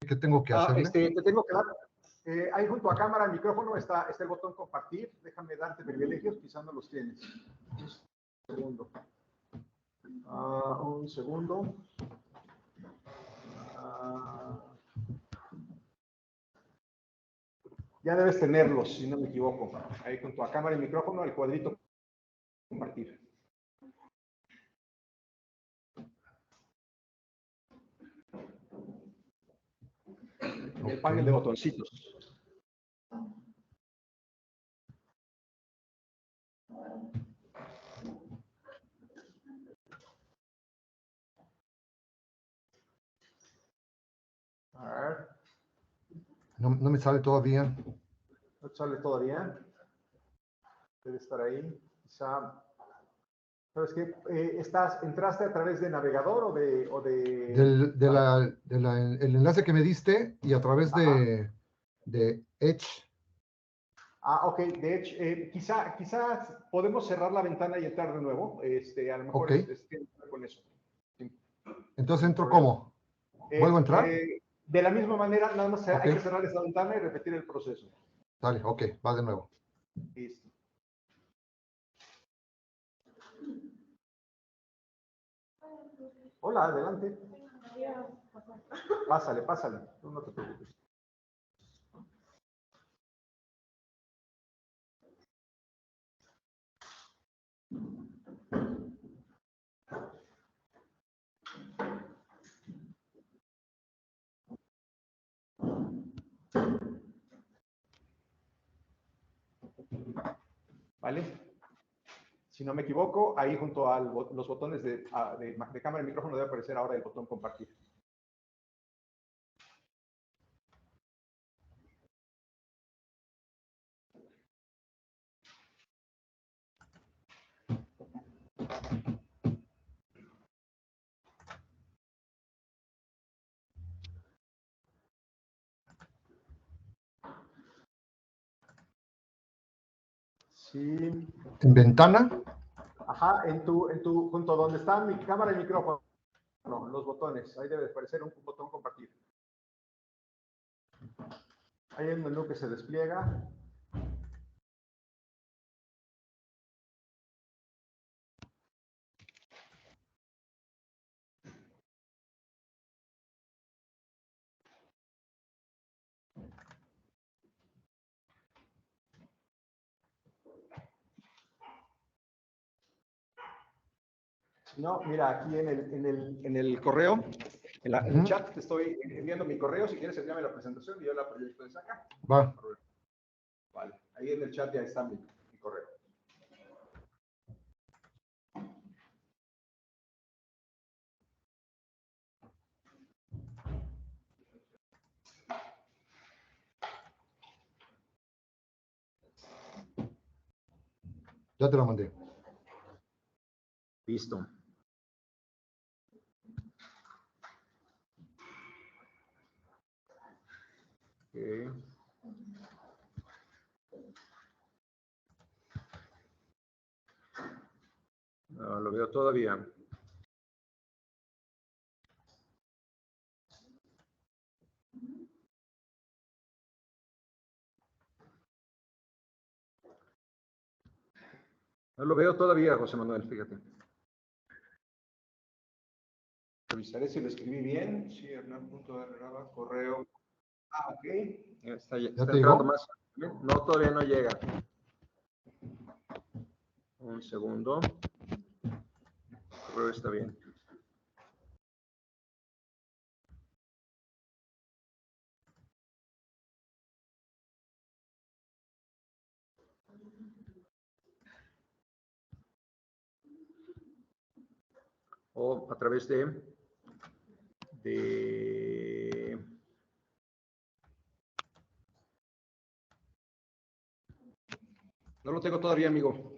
¿Qué tengo que hacerle? Te tengo que dar, ahí junto a cámara, el micrófono, está el botón compartir. Déjame darte privilegios, quizás no los tienes. Un segundo. Un segundo. Ya debes tenerlos, si no me equivoco. Ahí junto a cámara y micrófono, el cuadrito compartir. El panel de botoncitos. A ver. No me sale todavía. No te sale todavía. Debe estar ahí. Quizá. ¿Sabes qué? ¿Entraste a través de navegador o de... El enlace que me diste y a través de Edge. Ok, de Edge. Quizás podemos cerrar la ventana y entrar de nuevo. A lo mejor Okay. tiene que ver con eso. Sí. Entonces entro ¿cómo? ¿Vuelvo a entrar? De la misma manera, nada más Okay. Hay que cerrar esta ventana y repetir el proceso. Dale, ok, va de nuevo. Listo. Hola, adelante. Pásale, tú no te preocupes. ¿Vale? Si no me equivoco, ahí junto a los botones de cámara y micrófono debe aparecer ahora el botón compartir. Sí. ¿En ventana? Ajá, junto a donde está mi cámara y micrófono, los botones, ahí debe aparecer un botón compartir. Hay un menú que se despliega. No, mira, aquí en el correo, en el chat, te estoy enviando mi correo. Si quieres, envíame la presentación y yo la proyecto desde acá. Va. Vale, ahí en el chat ya está mi correo. Ya te lo mandé. Listo. Okay. No lo veo todavía. No lo veo todavía, José Manuel, fíjate. Revisaré si lo escribí bien. Sí, Hernán.rraba, correo. Ok. Está entrando más. No, todavía no llega. Un segundo. El correo está bien. O a través de no lo tengo todavía, amigo.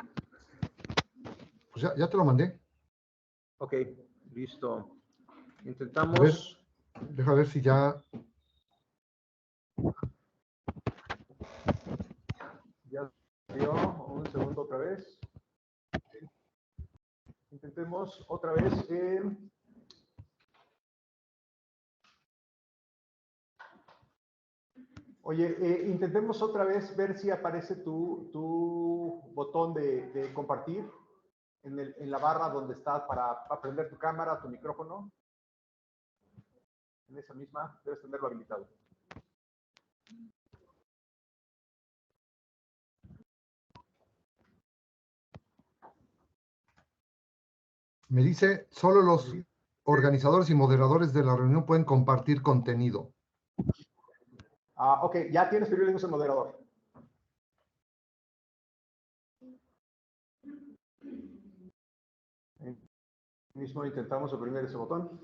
Pues ya te lo mandé. Ok, listo. Intentamos. Deja ver si ya. Ya dio. Un segundo otra vez. Intentemos otra vez. Oye, intentemos otra vez ver si aparece tu botón de compartir en la barra donde está para prender tu cámara, tu micrófono. En esa misma, debes tenerlo habilitado. Me dice, solo los organizadores y moderadores de la reunión pueden compartir contenido. Ok, ya tienes privilegios en moderador. Mismo intentamos oprimir ese botón.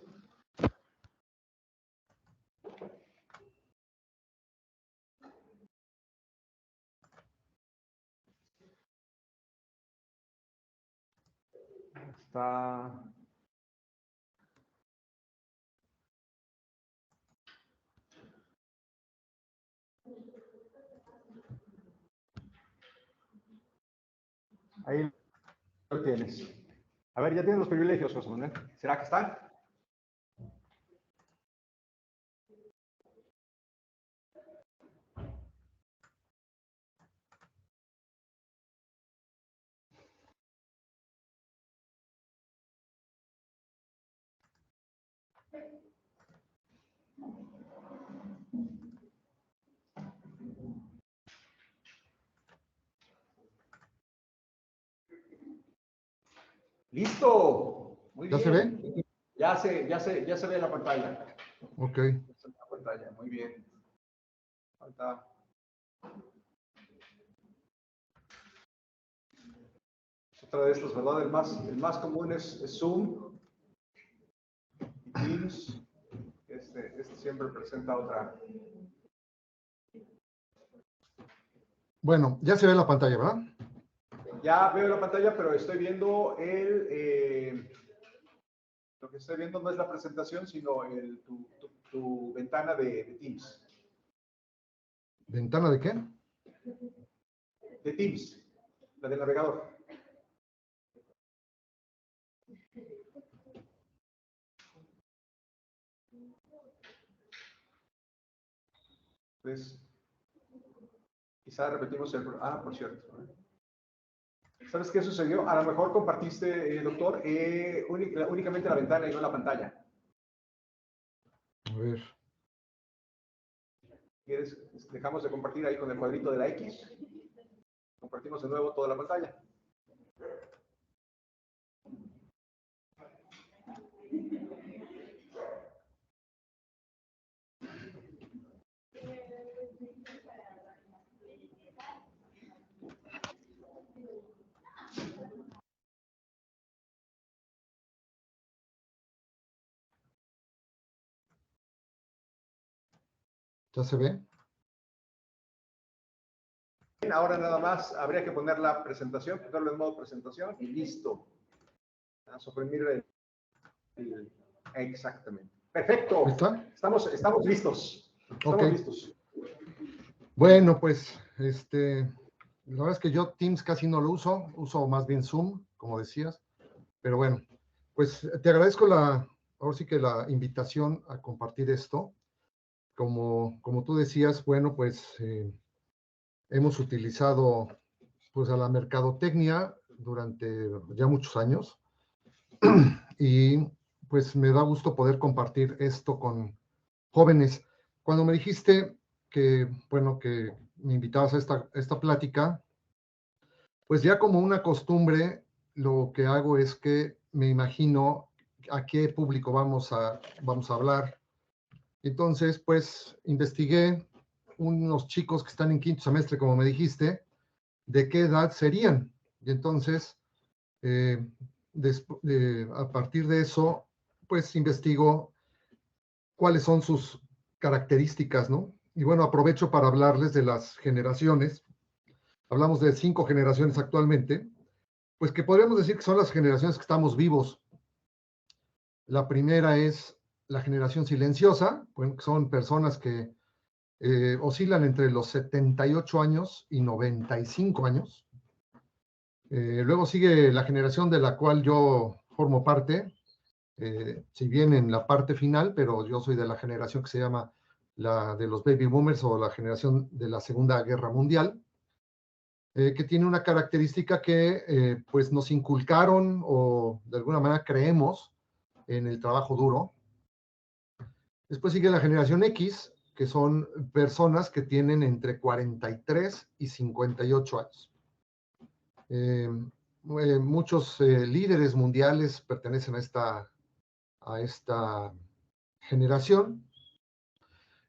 Está. Ahí lo tienes. A ver, ya tienes los privilegios, José Manuel. ¿Será que están? Listo. Muy bien. ¿Ya se ve? Ya se ve la pantalla. Ok. La pantalla, muy bien. Falta. Otra de estos, ¿verdad? El más común es Zoom y Teams. Este siempre presenta otra. Bueno, ya se ve la pantalla, ¿verdad? Ya veo la pantalla, pero estoy viendo lo que estoy viendo no es la presentación, sino tu ventana de Teams. ¿Ventana de qué? De Teams, la del navegador. Entonces, quizá repetimos el... por cierto. ¿Sabes qué sucedió? A lo mejor compartiste, doctor, únicamente la ventana y no la pantalla. A ver. ¿Quieres? Dejamos de compartir ahí con el cuadrito de la X. Compartimos de nuevo toda la pantalla. ¿Ya se ve? Ahora nada más habría que poner la presentación, ponerlo en modo presentación y listo. A suprimir exactamente. Perfecto. ¿Está? Estamos listos. Estamos listos. Bueno, pues, la verdad es que yo Teams casi no lo uso más bien Zoom, como decías. Pero bueno, pues te agradezco ahora sí que la invitación a compartir esto. Como tú decías, bueno, pues hemos utilizado pues a la mercadotecnia durante ya muchos años y pues me da gusto poder compartir esto con jóvenes. Cuando me dijiste que, bueno, que me invitabas a esta plática, pues ya como una costumbre, lo que hago es que me imagino a qué público vamos a hablar. Entonces, pues investigué unos chicos que están en quinto semestre, como me dijiste, de qué edad serían. Y entonces, a partir de eso, pues investigo cuáles son sus características, ¿no? Y bueno, aprovecho para hablarles de las generaciones. Hablamos de 5 generaciones actualmente, pues que podríamos decir que son las generaciones que estamos vivos. La primera es la generación silenciosa, bueno, que son personas que oscilan entre los 78 años y 95 años. Luego sigue la generación de la cual yo formo parte, si bien en la parte final, pero yo soy de la generación que se llama la de los baby boomers o la generación de la Segunda Guerra Mundial, que tiene una característica que pues nos inculcaron o de alguna manera creemos en el trabajo duro. Después sigue la generación X, que son personas que tienen entre 43 y 58 años. Muchos líderes mundiales pertenecen a esta generación.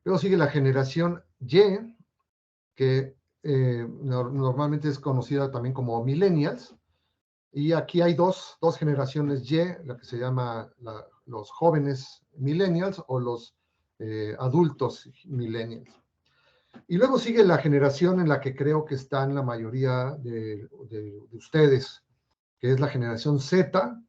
Luego sigue la generación Y, que normalmente es conocida también como millennials. Y aquí hay dos generaciones Y, la que se llama los jóvenes millennials o los adultos millennials. Y luego sigue la generación en la que creo que están la mayoría de ustedes, que es la generación Z.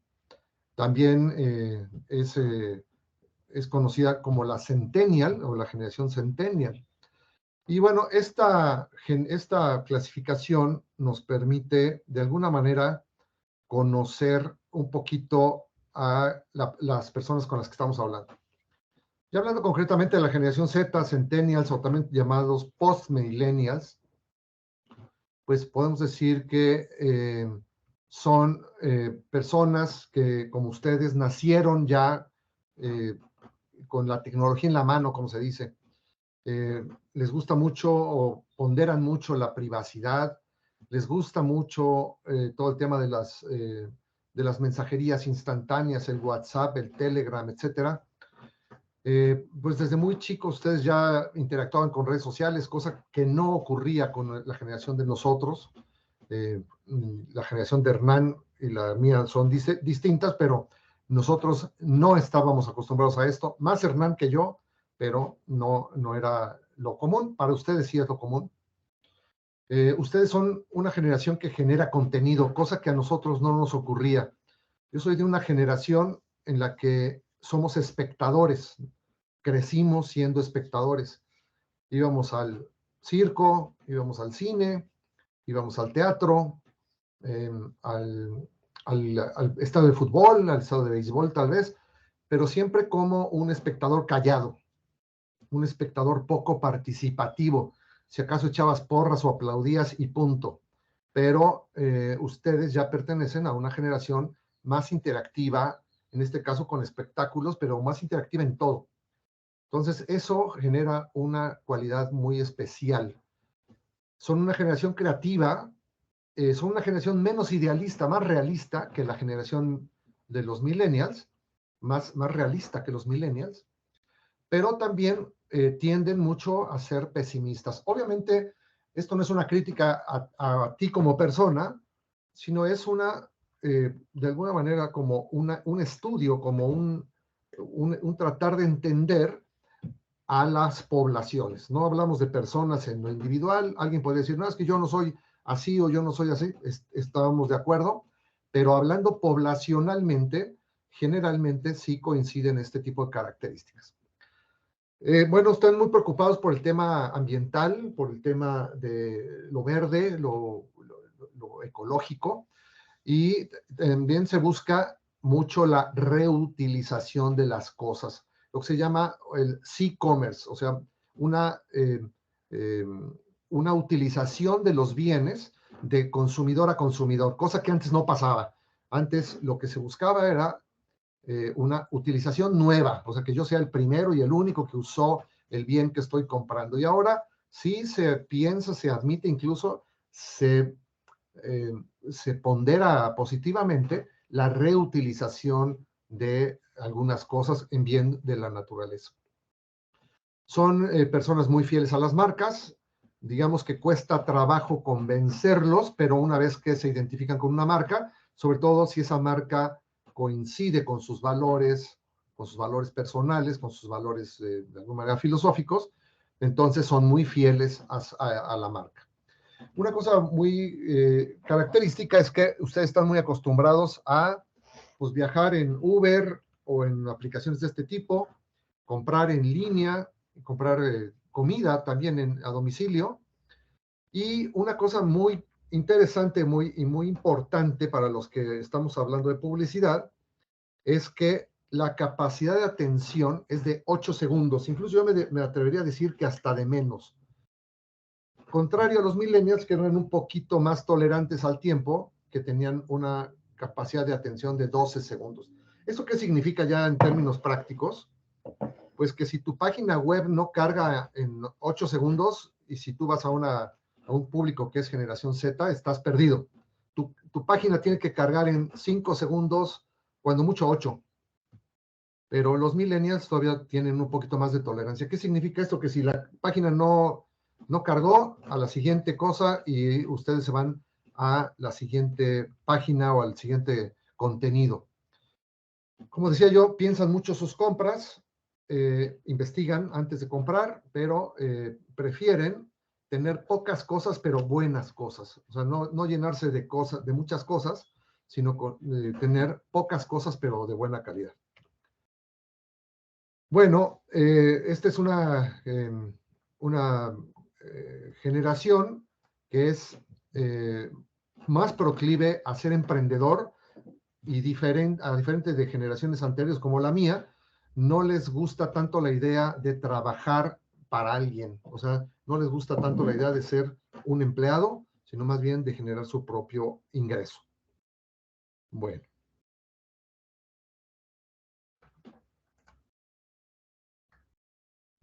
También es conocida como la Centennial o la generación Centennial. Y bueno, esta clasificación nos permite de alguna manera conocer un poquito a las personas con las que estamos hablando. Ya hablando concretamente de la generación Z, Centennials o también llamados Post-Millennials, pues podemos decir que son personas que, como ustedes, nacieron ya con la tecnología en la mano, como se dice. Les gusta mucho o ponderan mucho la privacidad, les gusta mucho todo el tema de las mensajerías instantáneas, el WhatsApp, el Telegram, etcétera. Pues desde muy chicos ustedes ya interactuaban con redes sociales, cosa que no ocurría con la generación de nosotros. La generación de Hernán y la mía son distintas, pero nosotros no estábamos acostumbrados a esto, más Hernán que yo, pero no era lo común. Para ustedes sí es lo común. Ustedes son una generación que genera contenido, cosa que a nosotros no nos ocurría. Yo soy de una generación en la que somos espectadores, crecimos siendo espectadores. Íbamos al circo, íbamos al cine, íbamos al teatro, al estadio de fútbol, al estadio de béisbol tal vez, pero siempre como un espectador callado, un espectador poco participativo. Si acaso echabas porras o aplaudías y punto. Pero ustedes ya pertenecen a una generación más interactiva, en este caso con espectáculos, pero más interactiva en todo. Entonces, eso genera una cualidad muy especial. Son una generación creativa, son una generación menos idealista, más realista que la generación de los millennials, más realista que los millennials, pero también tienden mucho a ser pesimistas. Obviamente, esto no es una crítica a ti como persona, sino es de alguna manera, como un estudio, como un tratar de entender a las poblaciones. No hablamos de personas en lo individual. Alguien puede decir, no, es que yo no soy así o yo no soy así. Estábamos de acuerdo, pero hablando poblacionalmente, generalmente sí coinciden este tipo de características. Bueno, están muy preocupados por el tema ambiental, por el tema de lo verde, lo ecológico, y también se busca mucho la reutilización de las cosas, lo que se llama el C-commerce, o sea, una utilización de los bienes de consumidor a consumidor, cosa que antes no pasaba. Antes lo que se buscaba era una utilización nueva, o sea, que yo sea el primero y el único que usó el bien que estoy comprando. Y ahora sí se piensa, se admite, incluso se pondera positivamente la reutilización de algunas cosas en bien de la naturaleza. Son personas muy fieles a las marcas, digamos que cuesta trabajo convencerlos, pero una vez que se identifican con una marca, sobre todo si esa marca coincide con sus valores personales, con sus valores de alguna manera filosóficos, entonces son muy fieles a la marca. Una cosa muy característica es que ustedes están muy acostumbrados a pues, viajar en Uber o en aplicaciones de este tipo, comprar en línea, comprar comida también a domicilio. Y una cosa muy interesante y muy importante para los que estamos hablando de publicidad es que la capacidad de atención es de 8 segundos. Incluso yo me atrevería a decir que hasta de menos. Contrario a los millennials, que eran un poquito más tolerantes al tiempo, que tenían una capacidad de atención de 12 segundos. ¿Eso qué significa ya en términos prácticos? Pues que si tu página web no carga en 8 segundos, y si tú vas a un público que es generación Z, estás perdido. Tu página tiene que cargar en 5 segundos, cuando mucho 8. Pero los millennials todavía tienen un poquito más de tolerancia. ¿Qué significa esto? Que si la página no cargó, a la siguiente cosa, y ustedes se van a la siguiente página o al siguiente contenido. Como decía yo, piensan mucho sus compras, investigan antes de comprar, pero prefieren tener pocas cosas, pero buenas cosas. O sea, no llenarse de muchas cosas, sino tener pocas cosas, pero de buena calidad. Bueno, esta es una generación que es más proclive a ser emprendedor, y a diferentes de generaciones anteriores como la mía, no les gusta tanto la idea de trabajar para alguien. O sea, no les gusta tanto la idea de ser un empleado, sino más bien de generar su propio ingreso. Bueno.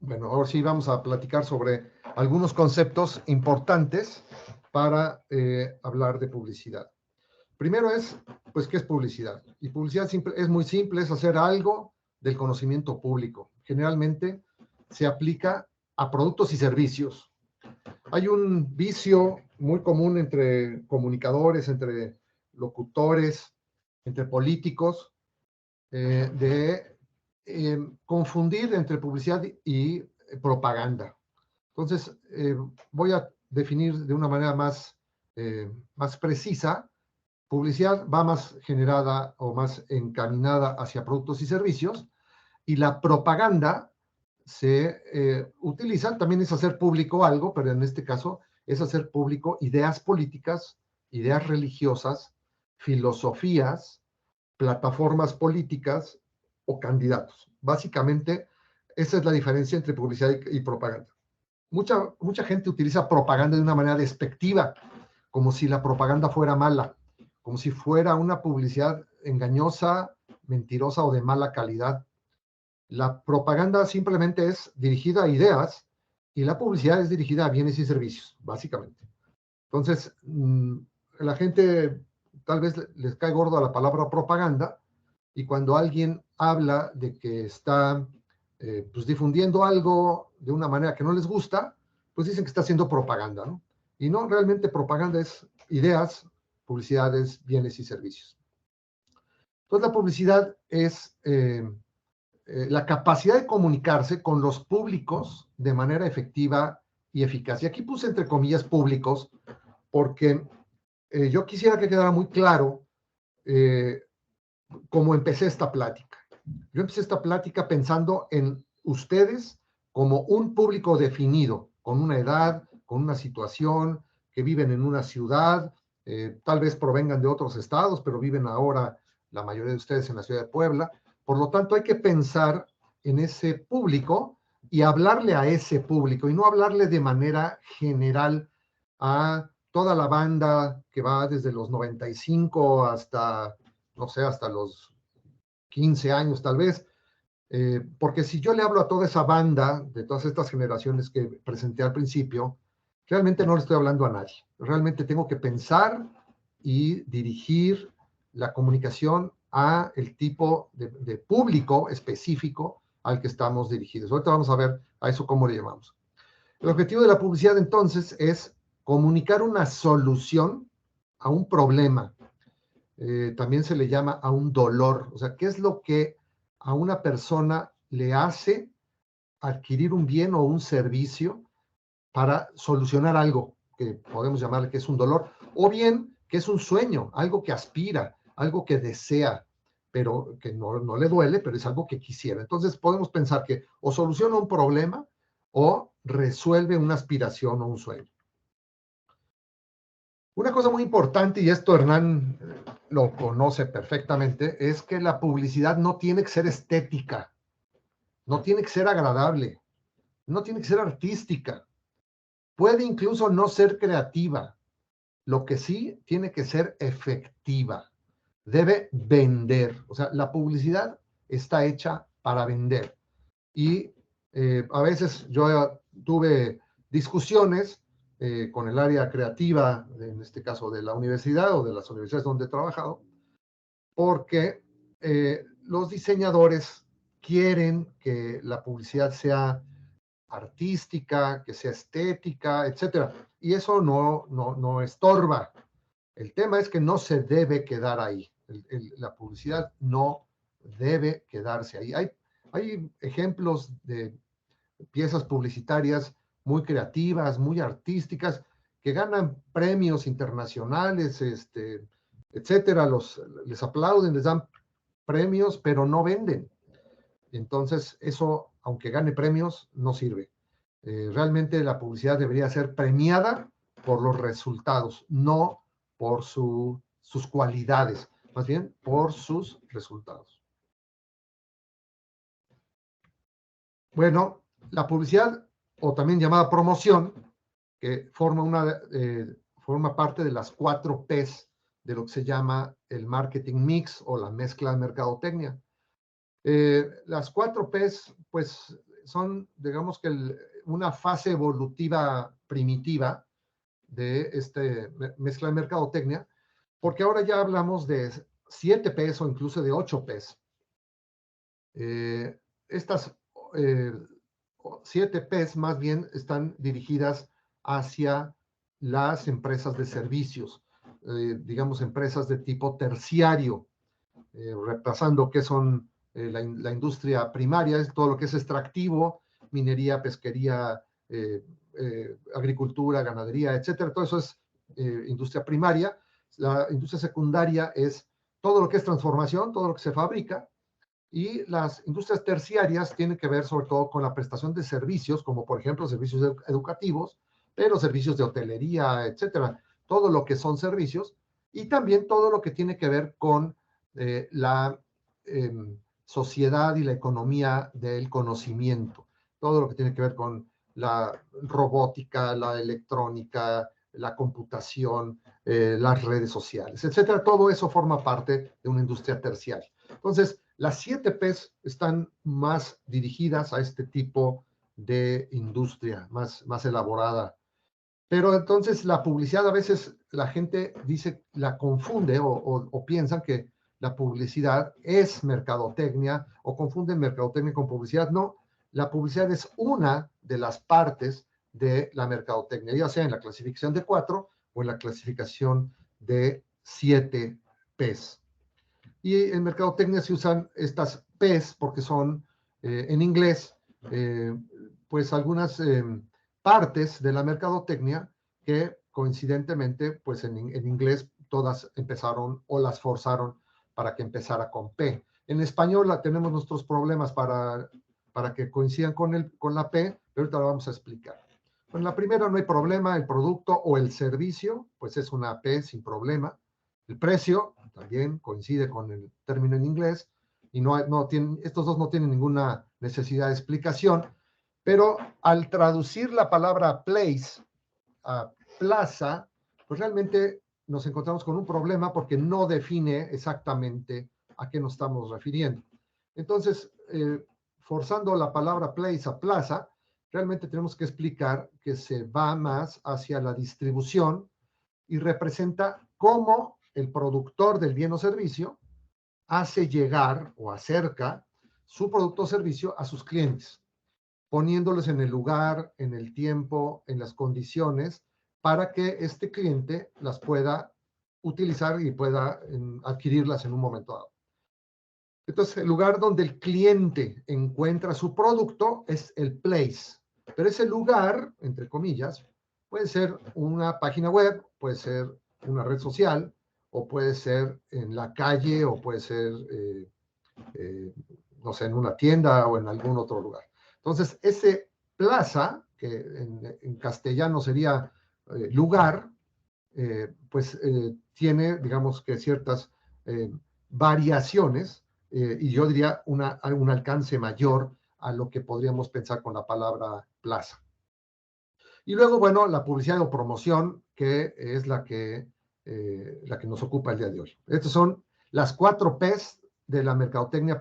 Bueno, ahora sí vamos a platicar sobre algunos conceptos importantes para hablar de publicidad. Primero es, pues, ¿qué es publicidad? Y publicidad es muy simple, es hacer algo del conocimiento público. Generalmente se aplica a productos y servicios. Hay un vicio muy común entre comunicadores, entre locutores, entre políticos, de confundir entre publicidad y propaganda. Entonces, voy a definir de una manera más precisa. Publicidad va más generada o más encaminada hacia productos y servicios, y la propaganda se utiliza, también es hacer público algo, pero en este caso es hacer público ideas políticas, ideas religiosas, filosofías, plataformas políticas o candidatos. Básicamente, esa es la diferencia entre publicidad y propaganda. Mucha gente utiliza propaganda de una manera despectiva, como si la propaganda fuera mala, como si fuera una publicidad engañosa, mentirosa o de mala calidad. La propaganda simplemente es dirigida a ideas, y la publicidad es dirigida a bienes y servicios, básicamente. Entonces, la gente tal vez les cae gordo a la palabra propaganda, y cuando alguien habla de que está pues difundiendo algo de una manera que no les gusta, pues dicen que está haciendo propaganda, ¿no? Y no, realmente propaganda es ideas, publicidades, bienes y servicios. Entonces, la publicidad es la capacidad de comunicarse con los públicos de manera efectiva y eficaz. Y aquí puse entre comillas públicos, porque yo quisiera que quedara muy claro cómo empecé esta plática. Yo empecé esta plática pensando en ustedes como un público definido, con una edad, con una situación, que viven en una ciudad, tal vez provengan de otros estados, pero viven ahora la mayoría de ustedes en la ciudad de Puebla. Por lo tanto, hay que pensar en ese público y hablarle a ese público, y no hablarle de manera general a toda la banda que va desde los 95 hasta, no sé, hasta los 15 años tal vez, porque si yo le hablo a toda esa banda de todas estas generaciones que presenté al principio, realmente no le estoy hablando a nadie. Realmente tengo que pensar y dirigir la comunicación a el tipo de público específico al que estamos dirigidos. Ahorita vamos a ver a eso cómo le llamamos. El objetivo de la publicidad entonces es comunicar una solución a un problema. También se le llama a un dolor. O sea, ¿qué es lo que a una persona le hace adquirir un bien o un servicio para solucionar algo que podemos llamarle que es un dolor, o bien que es un sueño, algo que aspira, algo que desea, pero que no le duele, pero es algo que quisiera? Entonces podemos pensar que o soluciona un problema o resuelve una aspiración o un sueño. Una cosa muy importante, y esto Hernán lo conoce perfectamente, es que la publicidad no tiene que ser estética, no tiene que ser agradable, no tiene que ser artística, puede incluso no ser creativa. Lo que sí tiene que ser efectiva, debe vender. O sea, la publicidad está hecha para vender. Y a veces yo tuve discusiones con el área creativa, en este caso de la universidad o de las universidades donde he trabajado, porque los diseñadores quieren que la publicidad sea artística, que sea estética, etcétera. Y eso no estorba. El tema es que no se debe quedar ahí. La publicidad no debe quedarse ahí. Hay ejemplos de piezas publicitarias muy creativas, muy artísticas, que ganan premios internacionales, etcétera. Les aplauden, les dan premios, pero no venden. Entonces, eso, aunque gane premios, no sirve. Realmente la publicidad debería ser premiada por los resultados, no por sus cualidades, más bien por sus resultados. Bueno, la publicidad, o también llamada promoción, que forma parte de las 4 Ps de lo que se llama el marketing mix o la mezcla de mercadotecnia. Las 4 Ps, pues, son, digamos que una fase evolutiva primitiva de mezcla de mercadotecnia, porque ahora ya hablamos de 7 Ps o incluso de 8 Ps. Estas 7 Ps más bien están dirigidas hacia las empresas de servicios, digamos empresas de tipo terciario, repasando qué son la industria primaria, es todo lo que es extractivo, minería, pesquería, agricultura, ganadería, etcétera. Todo eso es industria primaria. La industria secundaria es todo lo que es transformación, todo lo que se fabrica. Y las industrias terciarias tienen que ver sobre todo con la prestación de servicios, como por ejemplo servicios educativos, pero servicios de hotelería, etcétera. Todo lo que son servicios y también todo lo que tiene que ver con la sociedad y la economía del conocimiento. Todo lo que tiene que ver con la robótica, la electrónica, la computación, las redes sociales, etcétera. Todo eso forma parte de una industria terciaria. Entonces, las 7 Ps están más dirigidas a este tipo de industria, más elaborada. Pero entonces la publicidad a veces la gente dice, la confunde o piensan que la publicidad es mercadotecnia o confunden mercadotecnia con publicidad. No, la publicidad es una de las partes de la mercadotecnia, ya sea en la clasificación de 4 o en la clasificación de 7 Ps. Y en mercadotecnia se usan estas Ps porque son en inglés, pues algunas partes de la mercadotecnia que coincidentemente, pues en inglés todas empezaron o las forzaron para que empezara con P. En español tenemos nuestros problemas para que coincidan con la P, pero ahorita lo vamos a explicar. En la primera no hay problema, el producto o el servicio, pues es una P sin problema. El precio también coincide con el término en inglés y estos dos no tienen ninguna necesidad de explicación, pero al traducir la palabra place a plaza, pues realmente nos encontramos con un problema porque no define exactamente a qué nos estamos refiriendo. Entonces, forzando la palabra place a plaza, realmente tenemos que explicar que se va más hacia la distribución y representa cómo el productor del bien o servicio hace llegar o acerca su producto o servicio a sus clientes, poniéndoles en el lugar, en el tiempo, en las condiciones, para que este cliente las pueda utilizar y pueda adquirirlas en un momento dado. Entonces, el lugar donde el cliente encuentra su producto es el place, pero ese lugar, entre comillas, puede ser una página web, puede ser una red social, o puede ser en la calle, o puede ser, no sé, en una tienda o en algún otro lugar. Entonces, ese plaza, que en castellano sería lugar, tiene, digamos que ciertas variaciones, y yo diría un alcance mayor a lo que podríamos pensar con la palabra plaza. Y luego, bueno, la publicidad o promoción, que es la que nos ocupa el día de hoy. Estas son las 4 P's de la mercadotecnia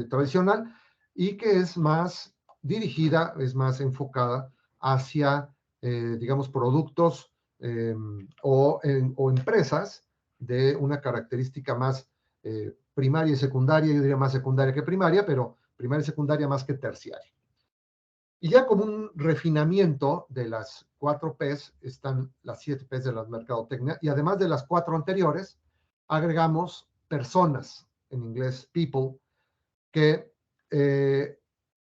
tradicional, y que es más dirigida, es más enfocada hacia, digamos, productos o empresas de una característica más primaria y secundaria. Yo diría más secundaria que primaria, pero primaria y secundaria más que terciaria. Y ya como un refinamiento de las 4 P's están las 7 P's de la mercadotecnia, y además de las 4 anteriores, agregamos personas, en inglés people, que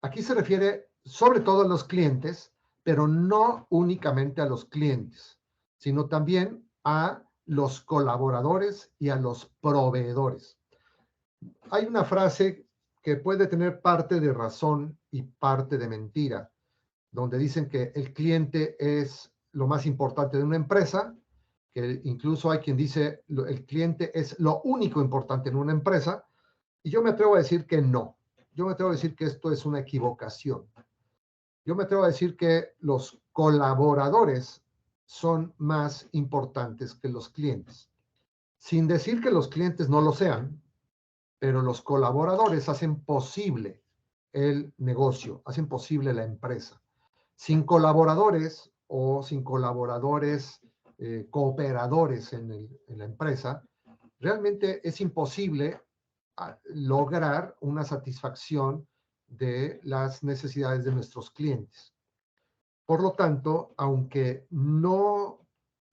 aquí se refiere sobre todo a los clientes, pero no únicamente a los clientes, sino también a los colaboradores y a los proveedores. Hay una frase que puede tener parte de razón y parte de mentira, donde dicen que el cliente es lo más importante de una empresa, que incluso hay quien dice el cliente es lo único importante en una empresa, y yo me atrevo a decir que no. Yo me atrevo a decir que esto es una equivocación. Yo me atrevo a decir que los colaboradores son más importantes que los clientes. Sin decir que los clientes no lo sean, pero los colaboradores hacen posible el negocio, hacen posible la empresa. Sin colaboradores o sin colaboradores cooperadores en la empresa, realmente es imposible lograr una satisfacción de las necesidades de nuestros clientes. Por lo tanto, aunque no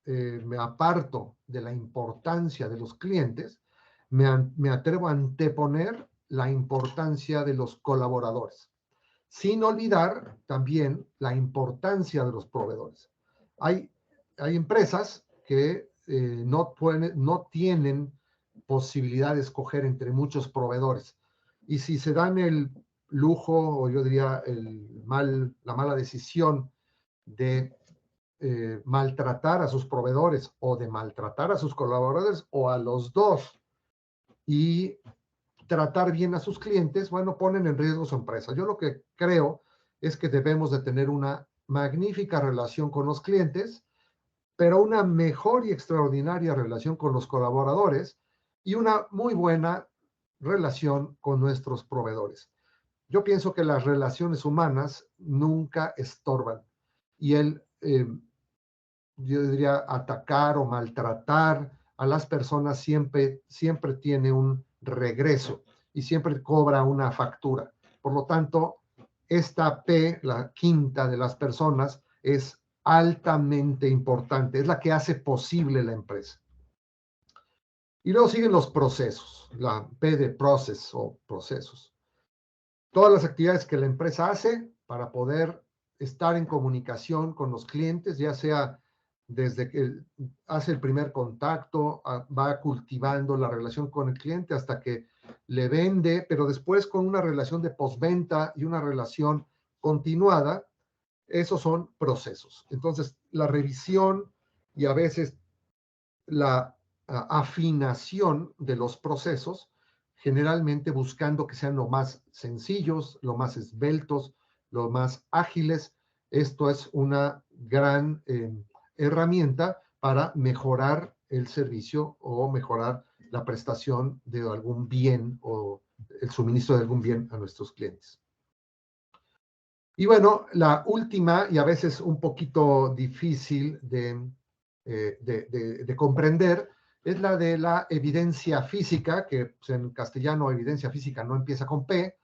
me aparto de la importancia de los clientes, me atrevo a anteponer la importancia de los colaboradores, sin olvidar también la importancia de los proveedores. Hay empresas que no tienen posibilidad de escoger entre muchos proveedores, y si se dan el lujo, o yo diría la mala decisión de maltratar a sus proveedores o de maltratar a sus colaboradores o a los dos, y tratar bien a sus clientes, bueno, ponen en riesgo su empresa. Yo lo que creo es que debemos de tener una magnífica relación con los clientes, pero una mejor y extraordinaria relación con los colaboradores, y una muy buena relación con nuestros proveedores. Yo pienso que las relaciones humanas nunca estorban, y yo diría, atacar o maltratar a las personas siempre tiene un regreso y siempre cobra una factura. Por lo tanto, esta P, la quinta de las personas, es altamente importante, es la que hace posible la empresa. Y luego siguen los procesos, la P de process o procesos. Todas las actividades que la empresa hace para poder estar en comunicación con los clientes, ya sea desde que hace el primer contacto, va cultivando la relación con el cliente hasta que le vende, pero después con una relación de postventa y una relación continuada. Esos son procesos. Entonces, la revisión y a veces la afinación de los procesos, generalmente buscando que sean lo más sencillos, lo más esbeltos, lo más ágiles. Esto es una gran herramienta para mejorar el servicio o mejorar la prestación de algún bien o el suministro de algún bien a nuestros clientes. Y bueno, la última, y a veces un poquito difícil de comprender, es la de la evidencia física, que pues, en castellano evidencia física no empieza con P,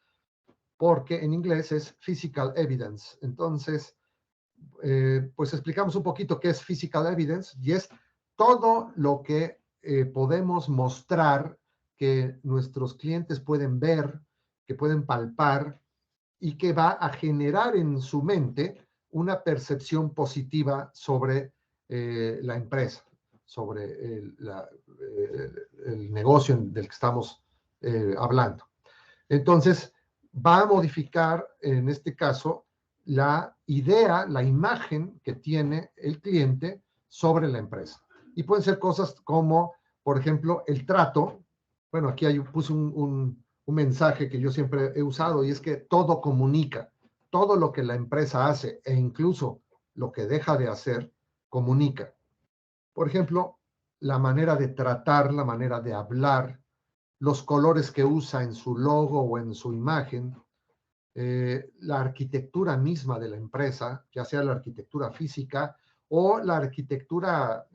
porque en inglés es physical evidence. Entonces, pues explicamos un poquito qué es physical evidence, y es todo lo que podemos mostrar, que nuestros clientes pueden ver, que pueden palpar, y que va a generar en su mente una percepción positiva sobre la empresa, sobre el negocio del que estamos hablando. Entonces, va a modificar, en este caso, la idea, la imagen que tiene el cliente sobre la empresa. Y pueden ser cosas como, por ejemplo, el trato. Bueno, aquí puse un mensaje que yo siempre he usado y es que todo comunica. Todo lo que la empresa hace e incluso lo que deja de hacer, comunica. Por ejemplo, la manera de tratar, la manera de hablar, los colores que usa en su logo o en su imagen, la arquitectura misma de la empresa, ya sea la arquitectura física o la arquitectura,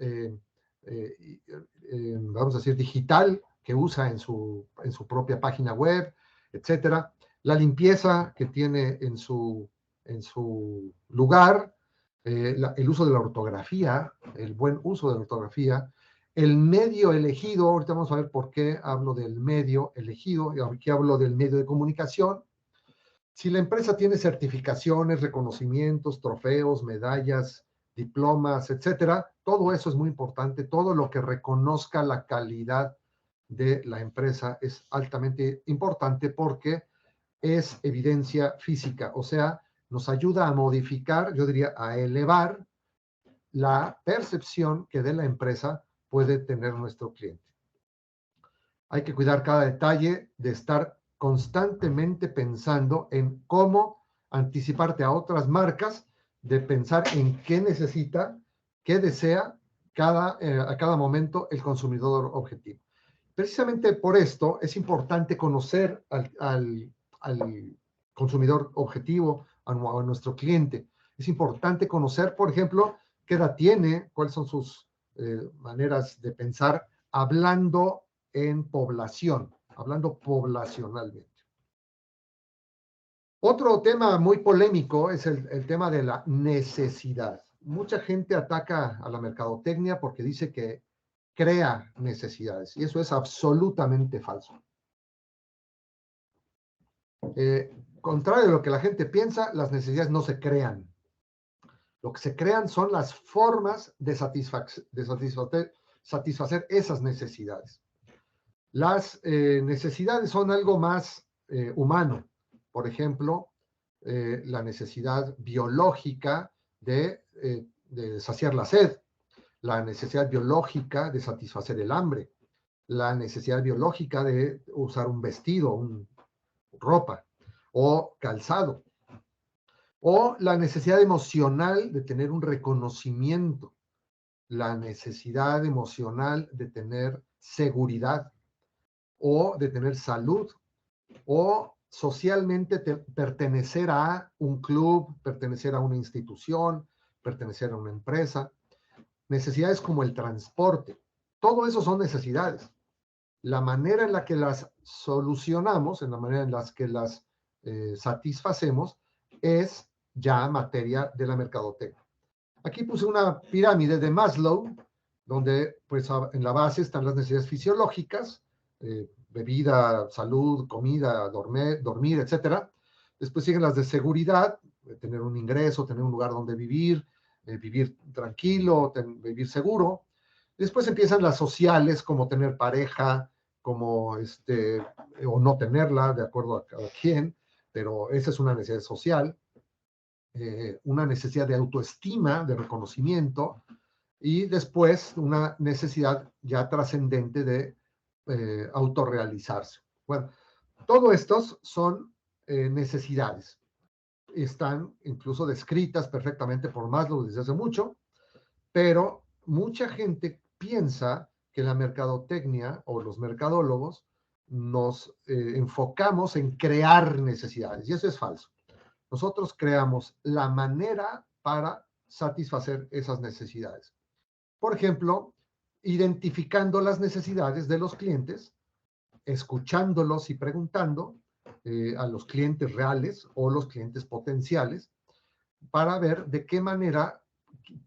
vamos a decir, digital que usa en su propia página web, etcétera. La limpieza que tiene en su lugar, el uso de la ortografía, el buen uso de la ortografía, el medio elegido. Ahorita vamos a ver por qué hablo del medio elegido, y aquí hablo del medio de comunicación. Si la empresa tiene certificaciones, reconocimientos, trofeos, medallas, diplomas, etcétera, todo eso es muy importante. Todo lo que reconozca la calidad de la empresa es altamente importante porque es evidencia física, o sea, nos ayuda a modificar, yo diría, a elevar la percepción que de la empresa puede tener nuestro cliente. Hay que cuidar cada detalle de estar constantemente pensando en cómo anticiparte a otras marcas, de pensar en qué necesita, qué desea a cada momento el consumidor objetivo. Precisamente por esto es importante conocer al consumidor objetivo, a nuestro cliente. Es importante conocer, por ejemplo, qué edad tiene, cuáles son sus maneras de pensar, hablando en población, hablando poblacionalmente. Otro tema muy polémico es el tema de la necesidad. Mucha gente ataca a la mercadotecnia porque dice que crea necesidades, y eso es absolutamente falso. Contrario a lo que la gente piensa, las necesidades no se crean. Lo que se crean son las formas de satisfacer esas necesidades. Las necesidades son algo más humano. Por ejemplo, la necesidad biológica de saciar la sed, la necesidad biológica de satisfacer el hambre, la necesidad biológica de usar un vestido, ropa o calzado, o la necesidad emocional de tener un reconocimiento, la necesidad emocional de tener seguridad o de tener salud, o socialmente pertenecer a un club, pertenecer a una institución, pertenecer a una empresa. Necesidades como el transporte, todo eso son necesidades. La manera en la que las solucionamos, en la manera en la que las satisfacemos, es ya materia de la mercadotecnia. Aquí puse una pirámide de Maslow, donde pues en la base están las necesidades fisiológicas, bebida, salud, comida, dormir, etcétera. Después siguen las de seguridad, tener un ingreso, tener un lugar donde vivir, vivir tranquilo, vivir seguro. Después empiezan las sociales, como tener pareja, como o no tenerla, de acuerdo a cada quien, pero esa es una necesidad social. Una necesidad de autoestima, de reconocimiento, y después una necesidad ya trascendente de autorrealizarse. Bueno, todos estos son necesidades. Están incluso descritas perfectamente por Maslow desde hace mucho, pero mucha gente piensa que la mercadotecnia o los mercadólogos nos enfocamos en crear necesidades, y eso es falso. Nosotros creamos la manera para satisfacer esas necesidades. Por ejemplo, identificando las necesidades de los clientes, escuchándolos y preguntando a los clientes reales o los clientes potenciales para ver de qué manera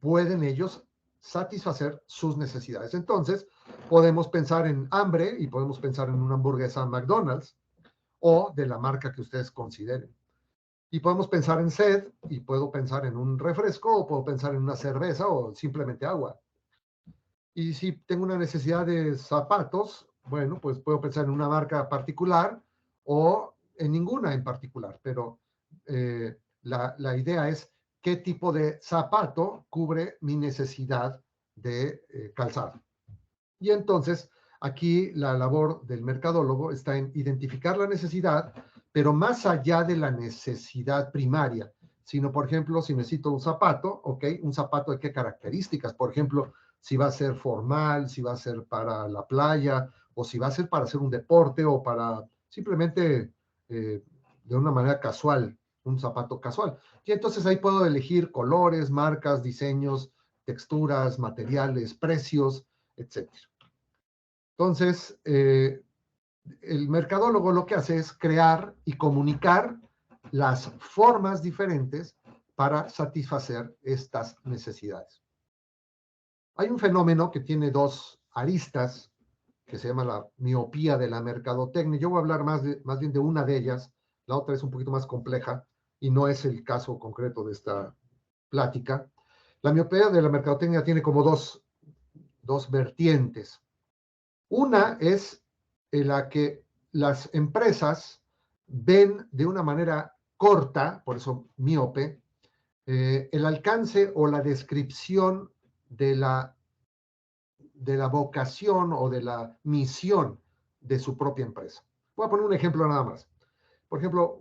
pueden ellos satisfacer sus necesidades. Entonces, podemos pensar en hambre y podemos pensar en una hamburguesa McDonald's o de la marca que ustedes consideren. Y podemos pensar en sed, y puedo pensar en un refresco, o puedo pensar en una cerveza, o simplemente agua. Y si tengo una necesidad de zapatos, bueno, pues puedo pensar en una marca particular o en ninguna en particular, pero la idea es qué tipo de zapato cubre mi necesidad de calzado. Y entonces, aquí la labor del mercadólogo está en identificar la necesidad, pero más allá de la necesidad primaria, sino, por ejemplo, si necesito un zapato, ¿ok? Un zapato de qué características, por ejemplo, si va a ser formal, si va a ser para la playa, o si va a ser para hacer un deporte, o para simplemente de una manera casual, un zapato casual. Y entonces ahí puedo elegir colores, marcas, diseños, texturas, materiales, precios, etc. Entonces, el mercadólogo lo que hace es crear y comunicar las formas diferentes para satisfacer estas necesidades. Hay un fenómeno que tiene dos aristas, que se llama la miopía de la mercadotecnia. Yo voy a hablar más bien de una de ellas, la otra es un poquito más compleja y no es el caso concreto de esta plática. La miopía de la mercadotecnia tiene como dos vertientes. Una es en la que las empresas ven de una manera corta, por eso miope, el alcance o la descripción de la vocación o de la misión de su propia empresa. Voy a poner un ejemplo nada más. Por ejemplo,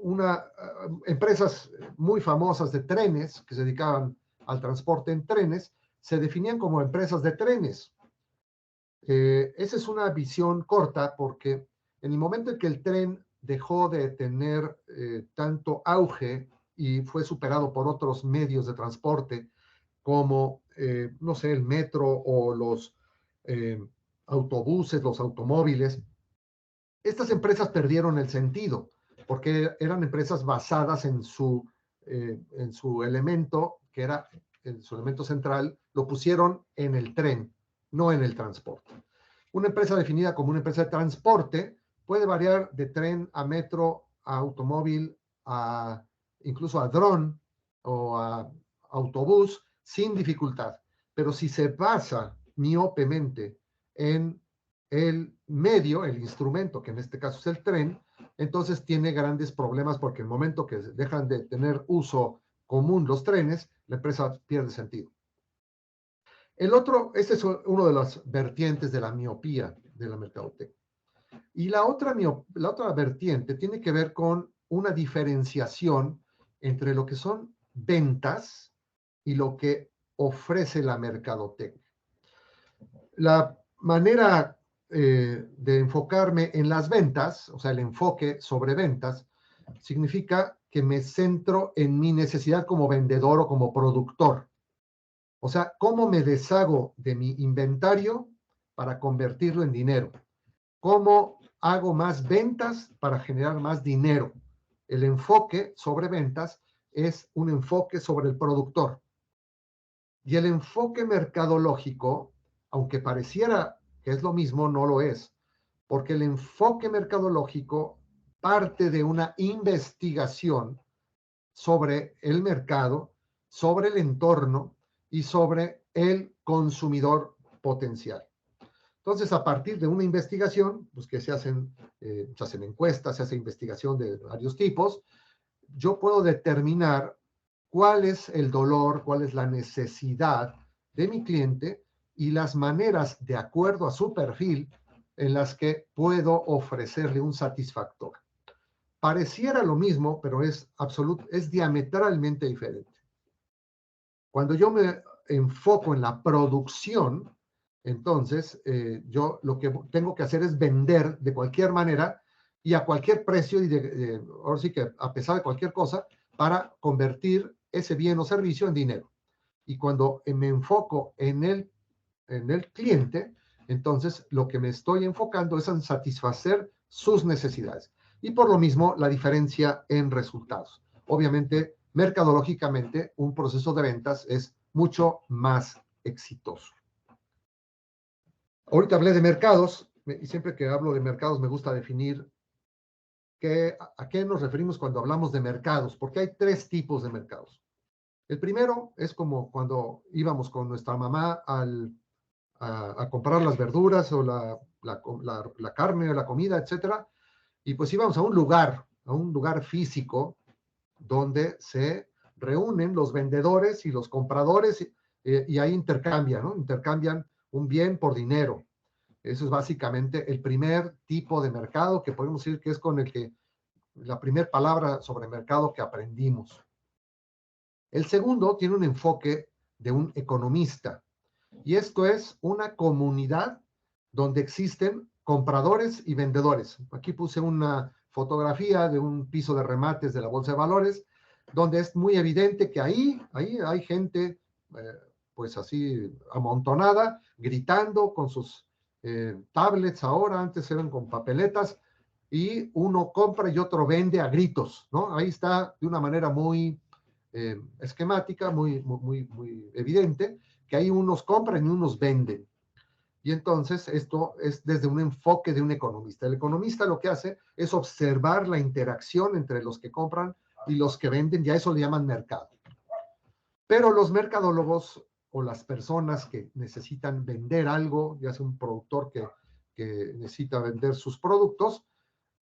empresas muy famosas de trenes que se dedicaban al transporte en trenes, se definían como empresas de trenes. Esa es una visión corta porque en el momento en que el tren dejó de tener tanto auge y fue superado por otros medios de transporte como, no sé, el metro o los autobuses, los automóviles, estas empresas perdieron el sentido porque eran empresas basadas en su elemento, que era en su elemento central, lo pusieron en el tren, no en el transporte. Una empresa definida como una empresa de transporte puede variar de tren a metro, a automóvil, incluso a dron o a autobús sin dificultad. Pero si se basa miopemente en el medio, el instrumento, que en este caso es el tren, entonces tiene grandes problemas porque en el momento que dejan de tener uso común los trenes, la empresa pierde sentido. Este es uno de las vertientes de la miopía de la mercadotecnia. Y la otra vertiente tiene que ver con una diferenciación entre lo que son ventas y lo que ofrece la mercadotecnia. La manera de enfocarme en las ventas, o sea, el enfoque sobre ventas, significa que me centro en mi necesidad como vendedor o como productor. O sea, cómo me deshago de mi inventario para convertirlo en dinero. Cómo hago más ventas para generar más dinero. El enfoque sobre ventas es un enfoque sobre el productor. Y el enfoque mercadológico, aunque pareciera que es lo mismo, no lo es, porque el enfoque mercadológico parte de una investigación sobre el mercado, sobre el entorno y sobre el consumidor potencial. Entonces, a partir de una investigación, pues que se hacen encuestas, se hace investigación de varios tipos, yo puedo determinar cuál es el dolor, cuál es la necesidad de mi cliente y las maneras, de acuerdo a su perfil, en las que puedo ofrecerle un satisfactor. Pareciera lo mismo, pero es diametralmente diferente. Cuando yo me enfoco en la producción, entonces yo lo que tengo que hacer es vender de cualquier manera y a cualquier precio y ahora sí que a pesar de cualquier cosa para convertir ese bien o servicio en dinero. Y cuando me enfoco en el cliente, entonces lo que me estoy enfocando es en satisfacer sus necesidades. Y por lo mismo, la diferencia en resultados. Obviamente, mercadológicamente, un proceso de ventas es mucho más exitoso. Ahorita hablé de mercados, y siempre que hablo de mercados me gusta definir a qué nos referimos cuando hablamos de mercados, porque hay tres tipos de mercados. El primero es como cuando íbamos con nuestra mamá a comprar las verduras o la carne o la comida, etcétera, y pues íbamos a un lugar físico donde se reúnen los vendedores y los compradores y ahí intercambian, ¿no? Intercambian un bien por dinero. Eso es básicamente el primer tipo de mercado que podemos decir que es con el que la primera palabra sobre mercado que aprendimos. El segundo tiene un enfoque de un economista, y esto es una comunidad donde existen compradores y vendedores. Aquí puse una fotografía de un piso de remates de la Bolsa de Valores, donde es muy evidente que ahí hay gente, pues así amontonada, gritando con sus tablets ahora, antes eran con papeletas, y uno compra y otro vende a gritos, ¿no? Ahí está de una manera muy esquemática, muy evidente, que ahí unos compran y unos venden. Y entonces esto es desde un enfoque de un economista. El economista lo que hace es observar la interacción entre los que compran y los que venden, y a eso le llaman mercado. Pero los mercadólogos o las personas que necesitan vender algo, ya sea un productor que necesita vender sus productos,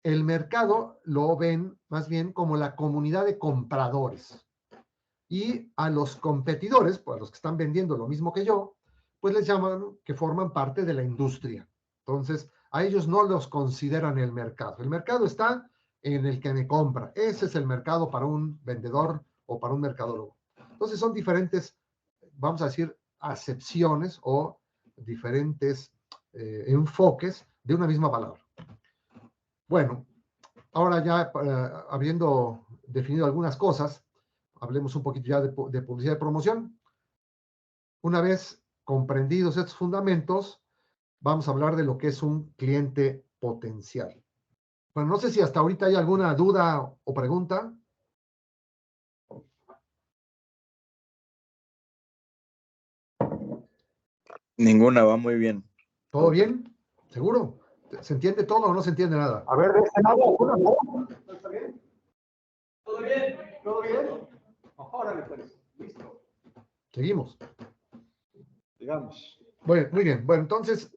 el mercado lo ven más bien como la comunidad de compradores. Y a los competidores, pues a los que están vendiendo lo mismo que yo, pues les llaman que forman parte de la industria. Entonces, a ellos no los consideran el mercado. El mercado está en el que me compra. Ese es el mercado para un vendedor o para un mercadólogo. Entonces, son diferentes, vamos a decir, acepciones o diferentes enfoques de una misma palabra. Bueno, ahora ya habiendo definido algunas cosas, hablemos un poquito ya de publicidad y promoción. Una vez comprendidos estos fundamentos, vamos a hablar de lo que es un cliente potencial. Bueno, no sé si hasta ahorita hay alguna duda o pregunta. Ninguna, va muy bien. ¿Todo bien? ¿Seguro? ¿Se entiende todo o no se entiende nada? A ver, de este lado, ¿está bien? ¿Todo bien? ¿Todo bien? Órale, pues, listo. Seguimos. Digamos. Bueno, muy bien. Bueno, entonces,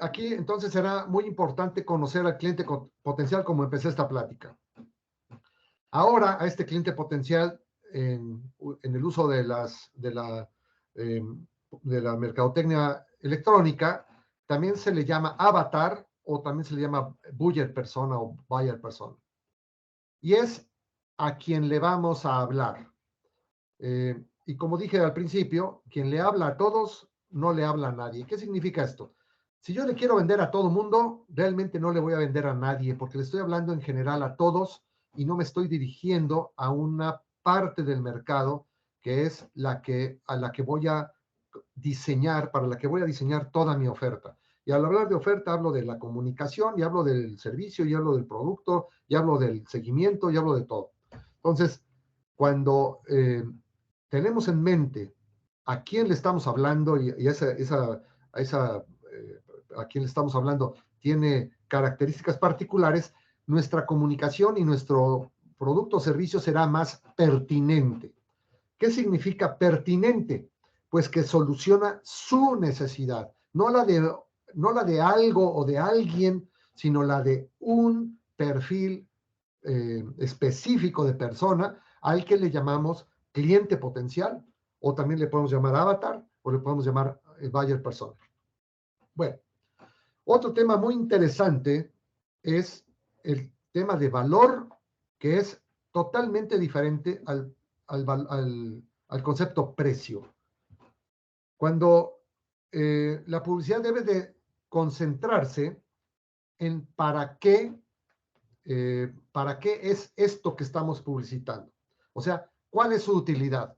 aquí entonces será muy importante conocer al cliente potencial como empecé esta plática. Ahora, a este cliente potencial, en el uso de la mercadotecnia electrónica, también se le llama avatar o también se le llama buyer persona o buyer persona. Y es a quien le vamos a hablar. Y como dije al principio, quien le habla a todos, no le habla a nadie. ¿Qué significa esto? Si yo le quiero vender a todo mundo, realmente no le voy a vender a nadie, porque le estoy hablando en general a todos y no me estoy dirigiendo a una parte del mercado que es a la que voy a diseñar, para la que voy a diseñar toda mi oferta. Y al hablar de oferta hablo de la comunicación, y hablo del servicio, y hablo del producto, y hablo del seguimiento, y hablo de todo. Entonces, cuando tenemos en mente a quién le estamos hablando y a quién le estamos hablando tiene características particulares, nuestra comunicación y nuestro producto o servicio será más pertinente. ¿Qué significa pertinente? Pues que soluciona su necesidad, no la de algo o de alguien, sino la de un perfil específico de persona al que le llamamos cliente potencial, o también le podemos llamar avatar, o le podemos llamar buyer persona. Bueno, otro tema muy interesante es el tema de valor, que es totalmente diferente al concepto precio. Cuando la publicidad debe de concentrarse en para qué es esto que estamos publicitando. O sea, ¿cuál es su utilidad?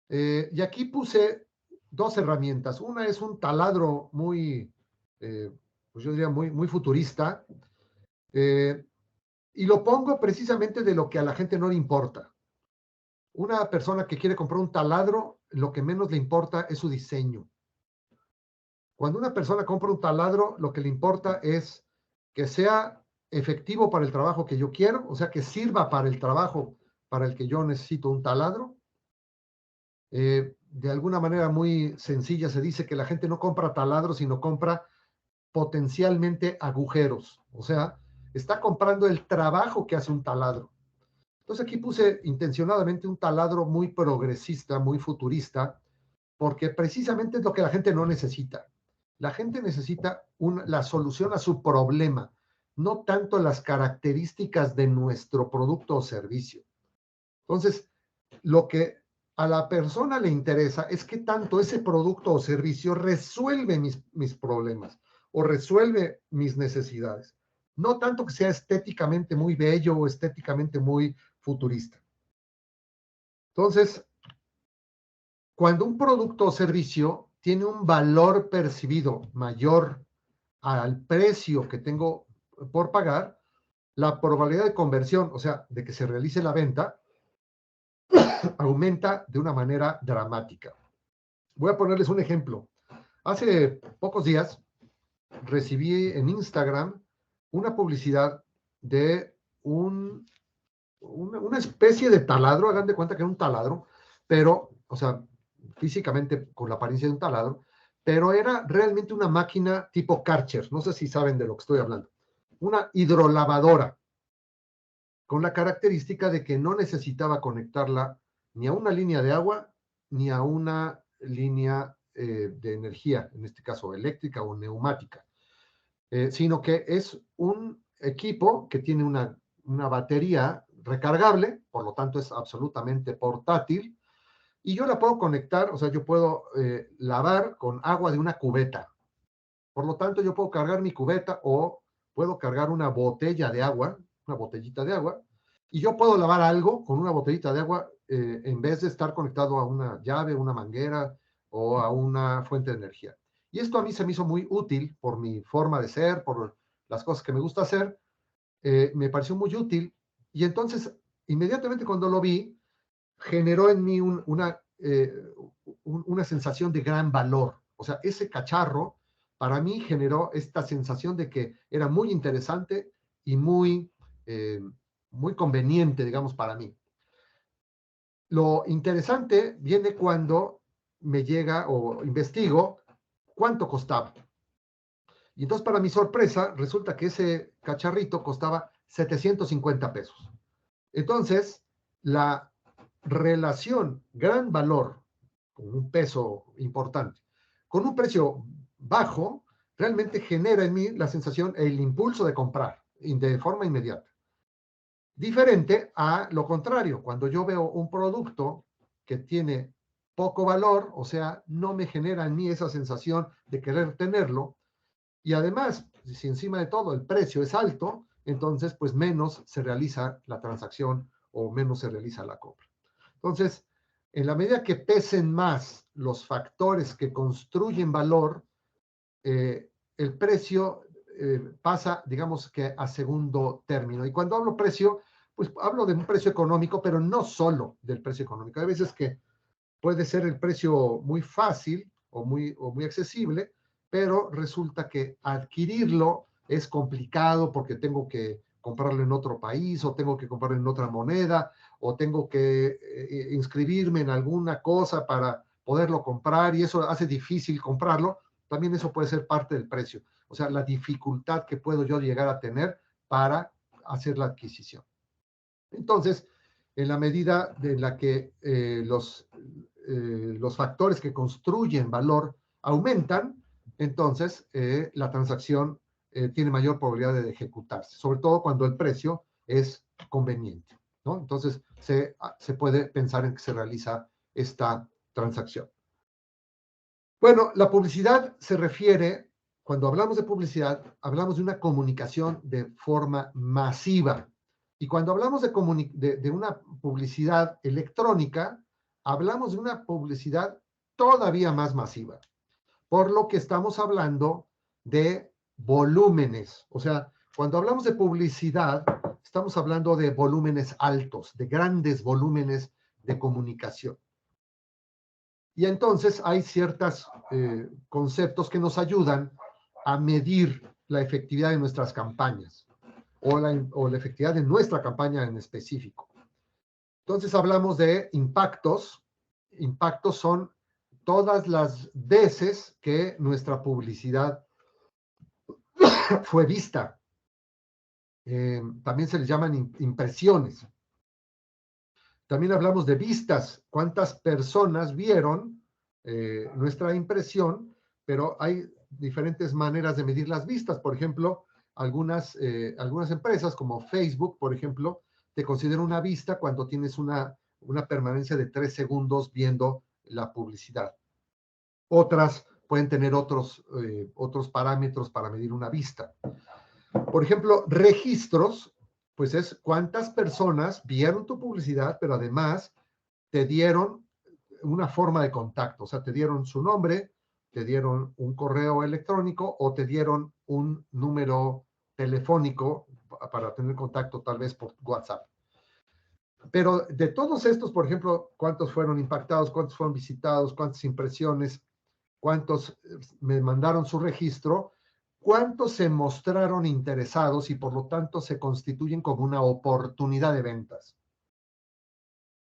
Y aquí puse dos herramientas. Una es un taladro muy, pues yo diría muy futurista, y lo pongo precisamente de lo que a la gente no le importa. Una persona que quiere comprar un taladro, lo que menos le importa es su diseño. Cuando una persona compra un taladro, lo que le importa es que sea efectivo para el trabajo que yo quiero, o sea, que sirva para el trabajo para el que yo necesito un taladro. De alguna manera muy sencilla se dice que la gente no compra taladros, sino compra potencialmente agujeros. O sea, está comprando el trabajo que hace un taladro. Entonces aquí puse intencionadamente un taladro muy progresista, muy futurista, porque precisamente es lo que la gente no necesita. La gente necesita la solución a su problema, no tanto las características de nuestro producto o servicio. Entonces, lo que a la persona le interesa es que tanto ese producto o servicio resuelve mis problemas o resuelve mis necesidades. No tanto que sea estéticamente muy bello o estéticamente muy futurista. Entonces, cuando un producto o servicio tiene un valor percibido mayor al precio que tengo por pagar, la probabilidad de conversión, o sea, de que se realice la venta, aumenta de una manera dramática. Voy a ponerles un ejemplo. Hace pocos días recibí en Instagram una publicidad de una especie de taladro, hagan de cuenta que era un taladro, pero, o sea, físicamente con la apariencia de un taladro, pero era realmente una máquina tipo Karcher, no sé si saben de lo que estoy hablando, una hidrolavadora, con la característica de que no necesitaba conectarla ni a una línea de agua, ni a una línea de energía, en este caso eléctrica o neumática, sino que es un equipo que tiene una batería recargable, por lo tanto es absolutamente portátil, y yo la puedo conectar, o sea, yo puedo lavar con agua de una cubeta. Por lo tanto, yo puedo cargar mi cubeta o puedo cargar una botella de agua, una botellita de agua, y yo puedo lavar algo con una botellita de agua en vez de estar conectado a una llave, una manguera o a una fuente de energía. Y esto a mí se me hizo muy útil por mi forma de ser, por las cosas que me gusta hacer, me pareció muy útil. Y entonces, inmediatamente cuando lo vi, generó en mí una sensación de gran valor. O sea, ese cacharro para mí generó esta sensación de que era muy interesante y muy conveniente, digamos, para mí. Lo interesante viene cuando me llega o investigo cuánto costaba. Y entonces, para mi sorpresa, resulta que ese cacharrito costaba 750 pesos. Entonces, la relación gran valor, con un peso importante, con un precio bajo, realmente genera en mí la sensación, el impulso de comprar de forma inmediata. Diferente a lo contrario, cuando yo veo un producto que tiene poco valor, o sea, no me genera en mí esa sensación de querer tenerlo, y además, si encima de todo el precio es alto, entonces pues menos se realiza la transacción o menos se realiza la compra. Entonces, en la medida que pesen más los factores que construyen valor, el precio pasa, digamos que a segundo término. Y cuando hablo precio, pues hablo de un precio económico, pero no solo del precio económico. Hay veces que puede ser el precio muy fácil o muy accesible, pero resulta que adquirirlo es complicado porque tengo que comprarlo en otro país o tengo que comprarlo en otra moneda o tengo que inscribirme en alguna cosa para poderlo comprar y eso hace difícil comprarlo. También eso puede ser parte del precio. O sea, la dificultad que puedo yo llegar a tener para hacer la adquisición. Entonces, en la medida de la que los factores que construyen valor aumentan, entonces la transacción tiene mayor probabilidad de ejecutarse, sobre todo cuando el precio es conveniente, ¿no? Entonces se puede pensar en que se realiza esta transacción. Bueno, la publicidad se refiere, cuando hablamos de publicidad, hablamos de una comunicación de forma masiva. Y cuando hablamos de una publicidad electrónica, hablamos de una publicidad todavía más masiva, por lo que estamos hablando de volúmenes. O sea, cuando hablamos de publicidad, estamos hablando de volúmenes altos, de grandes volúmenes de comunicación. Y entonces hay ciertos conceptos que nos ayudan a medir la efectividad de nuestras campañas o la efectividad de nuestra campaña en específico. Entonces hablamos de impactos. Impactos son todas las veces que nuestra publicidad fue vista. También se les llaman impresiones. También hablamos de vistas. ¿Cuántas personas vieron nuestra impresión, pero hay diferentes maneras de medir las vistas. Por ejemplo, algunas empresas como Facebook, por ejemplo, te consideran una vista cuando tienes una permanencia de 3 segundos viendo la publicidad. Otras pueden tener otros parámetros para medir una vista. Por ejemplo, registros, pues es cuántas personas vieron tu publicidad, pero además te dieron una forma de contacto, o sea, te dieron su nombre, te dieron un correo electrónico o te dieron un número telefónico para tener contacto tal vez por WhatsApp. Pero de todos estos, por ejemplo, ¿cuántos fueron impactados? ¿Cuántos fueron visitados? ¿Cuántas impresiones? ¿Cuántos me mandaron su registro? ¿Cuántos se mostraron interesados y por lo tanto se constituyen como una oportunidad de ventas?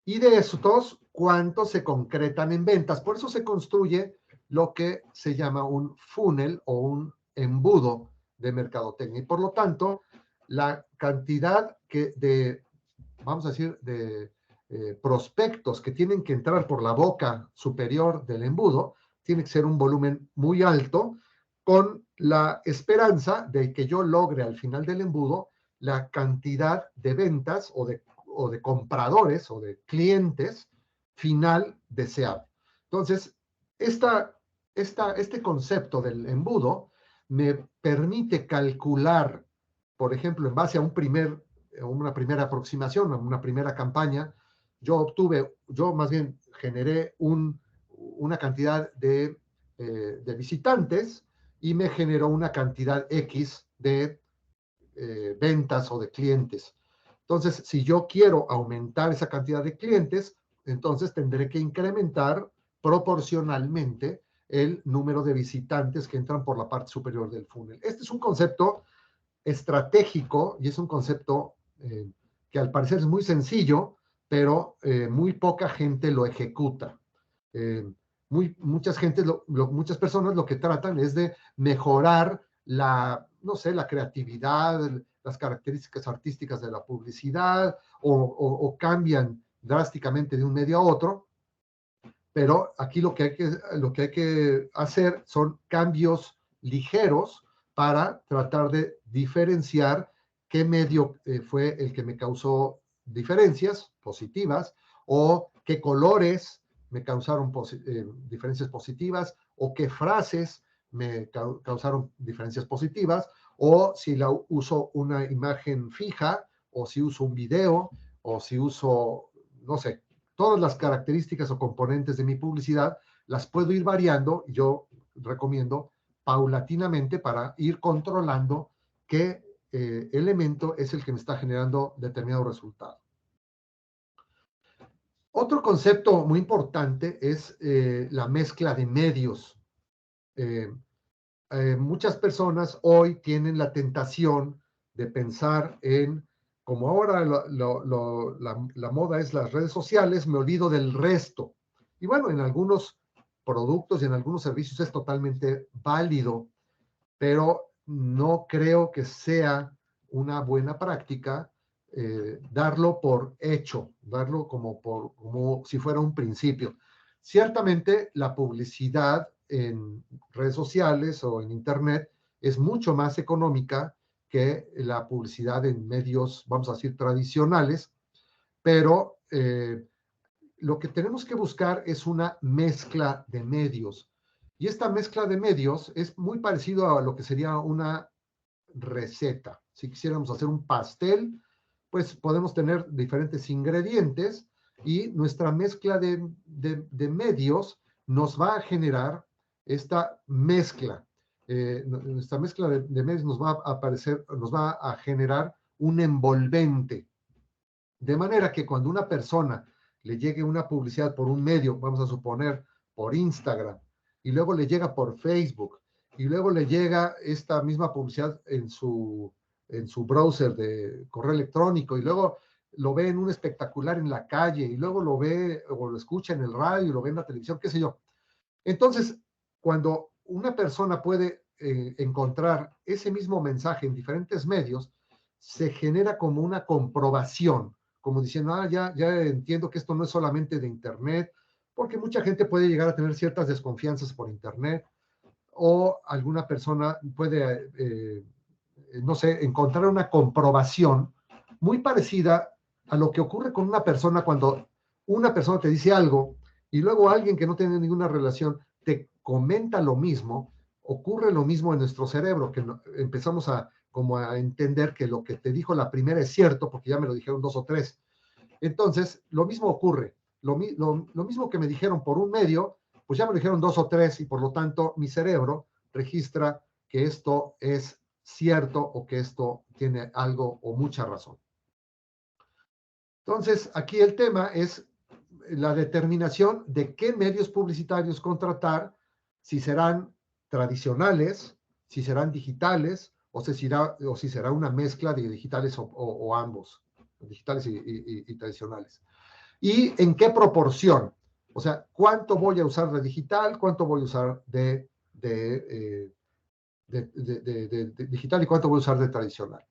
Y de estos, ¿cuántos se concretan en ventas? Por eso se construye lo que se llama un funnel o un embudo de mercadotecnia. Y por lo tanto, la cantidad vamos a decir, de prospectos que tienen que entrar por la boca superior del embudo, tiene que ser un volumen muy alto, con la esperanza de que yo logre al final del embudo la cantidad de ventas o de compradores o de clientes final deseado. Entonces, este concepto del embudo me permite calcular, por ejemplo, en base a una primera aproximación, una primera campaña, yo más bien generé una cantidad de visitantes y me generó una cantidad X de ventas o de clientes. Entonces, si yo quiero aumentar esa cantidad de clientes, entonces tendré que incrementar proporcionalmente el número de visitantes que entran por la parte superior del funnel. Este es un concepto estratégico y es un concepto que al parecer es muy sencillo, pero muy poca gente lo ejecuta. Muchas personas lo que tratan es de mejorar la creatividad, las características artísticas de la publicidad o cambian drásticamente de un medio a otro, pero aquí lo que hay que hacer son cambios ligeros para tratar de diferenciar qué medio fue el que me causó diferencias positivas o qué colores me causaron diferencias positivas o qué frases me causaron diferencias positivas o si uso una imagen fija o si uso un video o si uso, no sé, todas las características o componentes de mi publicidad las puedo ir variando. Yo recomiendo paulatinamente para ir controlando qué elemento es el que me está generando determinado resultado. Otro concepto muy importante es la mezcla de medios. Muchas personas hoy tienen la tentación de pensar en, como ahora la moda es las redes sociales, me olvido del resto. Y bueno, en algunos productos y en algunos servicios es totalmente válido, pero no creo que sea una buena práctica darlo por hecho, darlo como si fuera un principio. Ciertamente la publicidad en redes sociales o en internet es mucho más económica que la publicidad en medios, vamos a decir, tradicionales, pero lo que tenemos que buscar es una mezcla de medios. Y esta mezcla de medios es muy parecido a lo que sería una receta. Si quisiéramos hacer un pastel, pues podemos tener diferentes ingredientes y nuestra mezcla de medios nos va a generar esta mezcla. Nuestra mezcla de medios nos va a generar un envolvente. De manera que cuando una persona le llegue una publicidad por un medio, vamos a suponer por Instagram, y luego le llega por Facebook, y luego le llega esta misma publicidad en su browser de correo electrónico, y luego lo ve en un espectacular en la calle, y luego lo ve o lo escucha en el radio, y lo ve en la televisión, qué sé yo. Entonces, cuando una persona puede encontrar ese mismo mensaje en diferentes medios, se genera como una comprobación, como diciendo, ya entiendo que esto no es solamente de Internet, porque mucha gente puede llegar a tener ciertas desconfianzas por internet, o alguna persona puede, no sé, encontrar una comprobación muy parecida a lo que ocurre con una persona cuando una persona te dice algo y luego alguien que no tiene ninguna relación te comenta lo mismo. Ocurre lo mismo en nuestro cerebro, que empezamos a como a entender que lo que te dijo la primera es cierto, porque ya me lo dijeron 2 o 3. Entonces, lo mismo ocurre. Lo mismo que me dijeron por un medio, pues ya me lo dijeron 2 o 3, y por lo tanto mi cerebro registra que esto es cierto o que esto tiene algo o mucha razón. Entonces, aquí el tema es la determinación de qué medios publicitarios contratar, si serán tradicionales, si serán digitales, o si será una mezcla de digitales o ambos, digitales y tradicionales. ¿Y en qué proporción? O sea, ¿cuánto voy a usar de digital? ¿Cuánto voy a usar de digital y cuánto voy a usar de tradicional?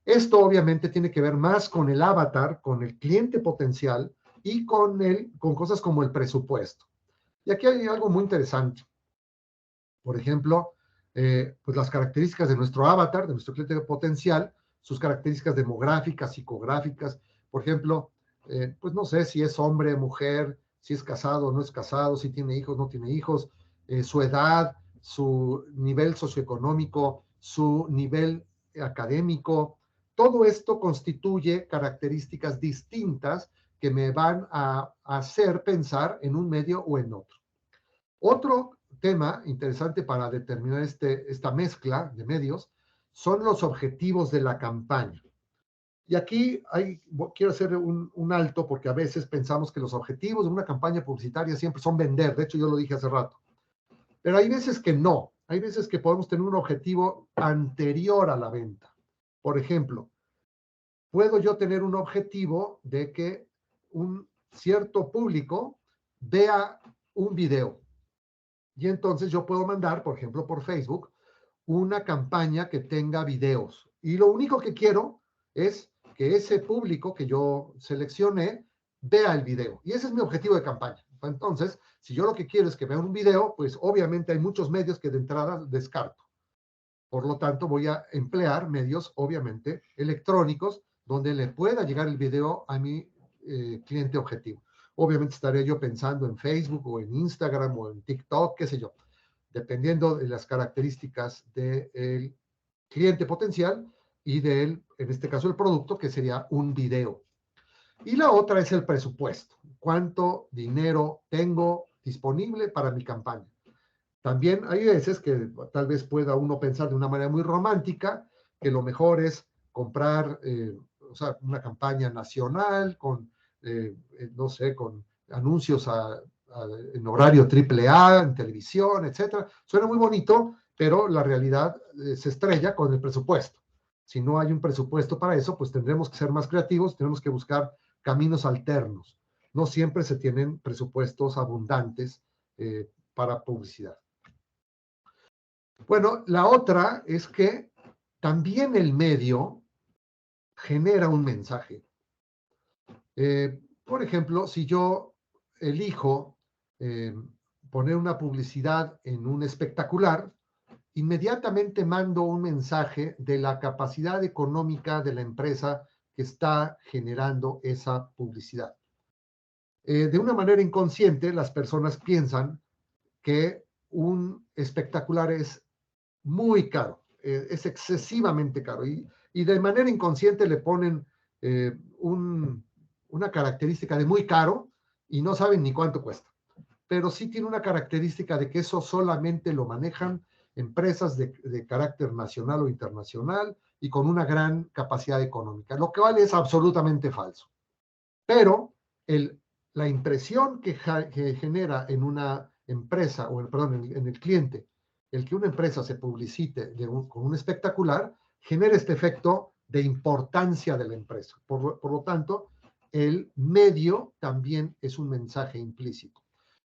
Esto obviamente tiene que ver más con el avatar, con el cliente potencial y con cosas como el presupuesto. Y aquí hay algo muy interesante. Por ejemplo, pues las características de nuestro avatar, de nuestro cliente potencial, sus características demográficas, psicográficas. Por ejemplo, pues no sé si es hombre, mujer, si es casado o no es casado, si tiene hijos, no tiene hijos, su edad, su nivel socioeconómico, su nivel académico. Todo esto constituye características distintas que me van a hacer pensar en un medio o en otro. Otro tema interesante para determinar esta mezcla de medios son los objetivos de la campaña. Y aquí quiero hacer un alto, porque a veces pensamos que los objetivos de una campaña publicitaria siempre son vender. De hecho, yo lo dije hace rato. Pero hay veces que no. Hay veces que podemos tener un objetivo anterior a la venta. Por ejemplo, puedo yo tener un objetivo de que un cierto público vea un video. Y entonces yo puedo mandar, por ejemplo, por Facebook, una campaña que tenga videos. Y lo único que quiero es que ese público que yo seleccioné vea el video. Y ese es mi objetivo de campaña. Entonces, si yo lo que quiero es que vean un video, pues obviamente hay muchos medios que de entrada descarto. Por lo tanto, voy a emplear medios, obviamente, electrónicos, donde le pueda llegar el video a mi cliente objetivo. Obviamente estaré yo pensando en Facebook o en Instagram o en TikTok, qué sé yo, dependiendo de las características del cliente potencial y en este caso, el producto, que sería un video. Y la otra es el presupuesto. ¿Cuánto dinero tengo disponible para mi campaña? También hay veces que tal vez pueda uno pensar de una manera muy romántica que lo mejor es comprar una campaña nacional con, no sé, con anuncios en horario AAA, en televisión, etcétera. Suena muy bonito, pero la realidad se estrella con el presupuesto. Si no hay un presupuesto para eso, pues tendremos que ser más creativos, tenemos que buscar caminos alternos. No siempre se tienen presupuestos abundantes para publicidad. Bueno, la otra es que también el medio genera un mensaje. Por ejemplo, si yo elijo poner una publicidad en un espectacular, inmediatamente mando un mensaje de la capacidad económica de la empresa que está generando esa publicidad. De una manera inconsciente, las personas piensan que un espectacular es muy caro, es excesivamente caro, y de manera inconsciente le ponen una característica de muy caro y no saben ni cuánto cuesta. Pero sí tiene una característica de que eso solamente lo manejan empresas de carácter nacional o internacional y con una gran capacidad económica, lo cual es absolutamente falso. Pero la impresión que genera en una empresa, en el cliente, el que una empresa se publicite con un espectacular, genera este efecto de importancia de la empresa. Por lo tanto, el medio también es un mensaje implícito.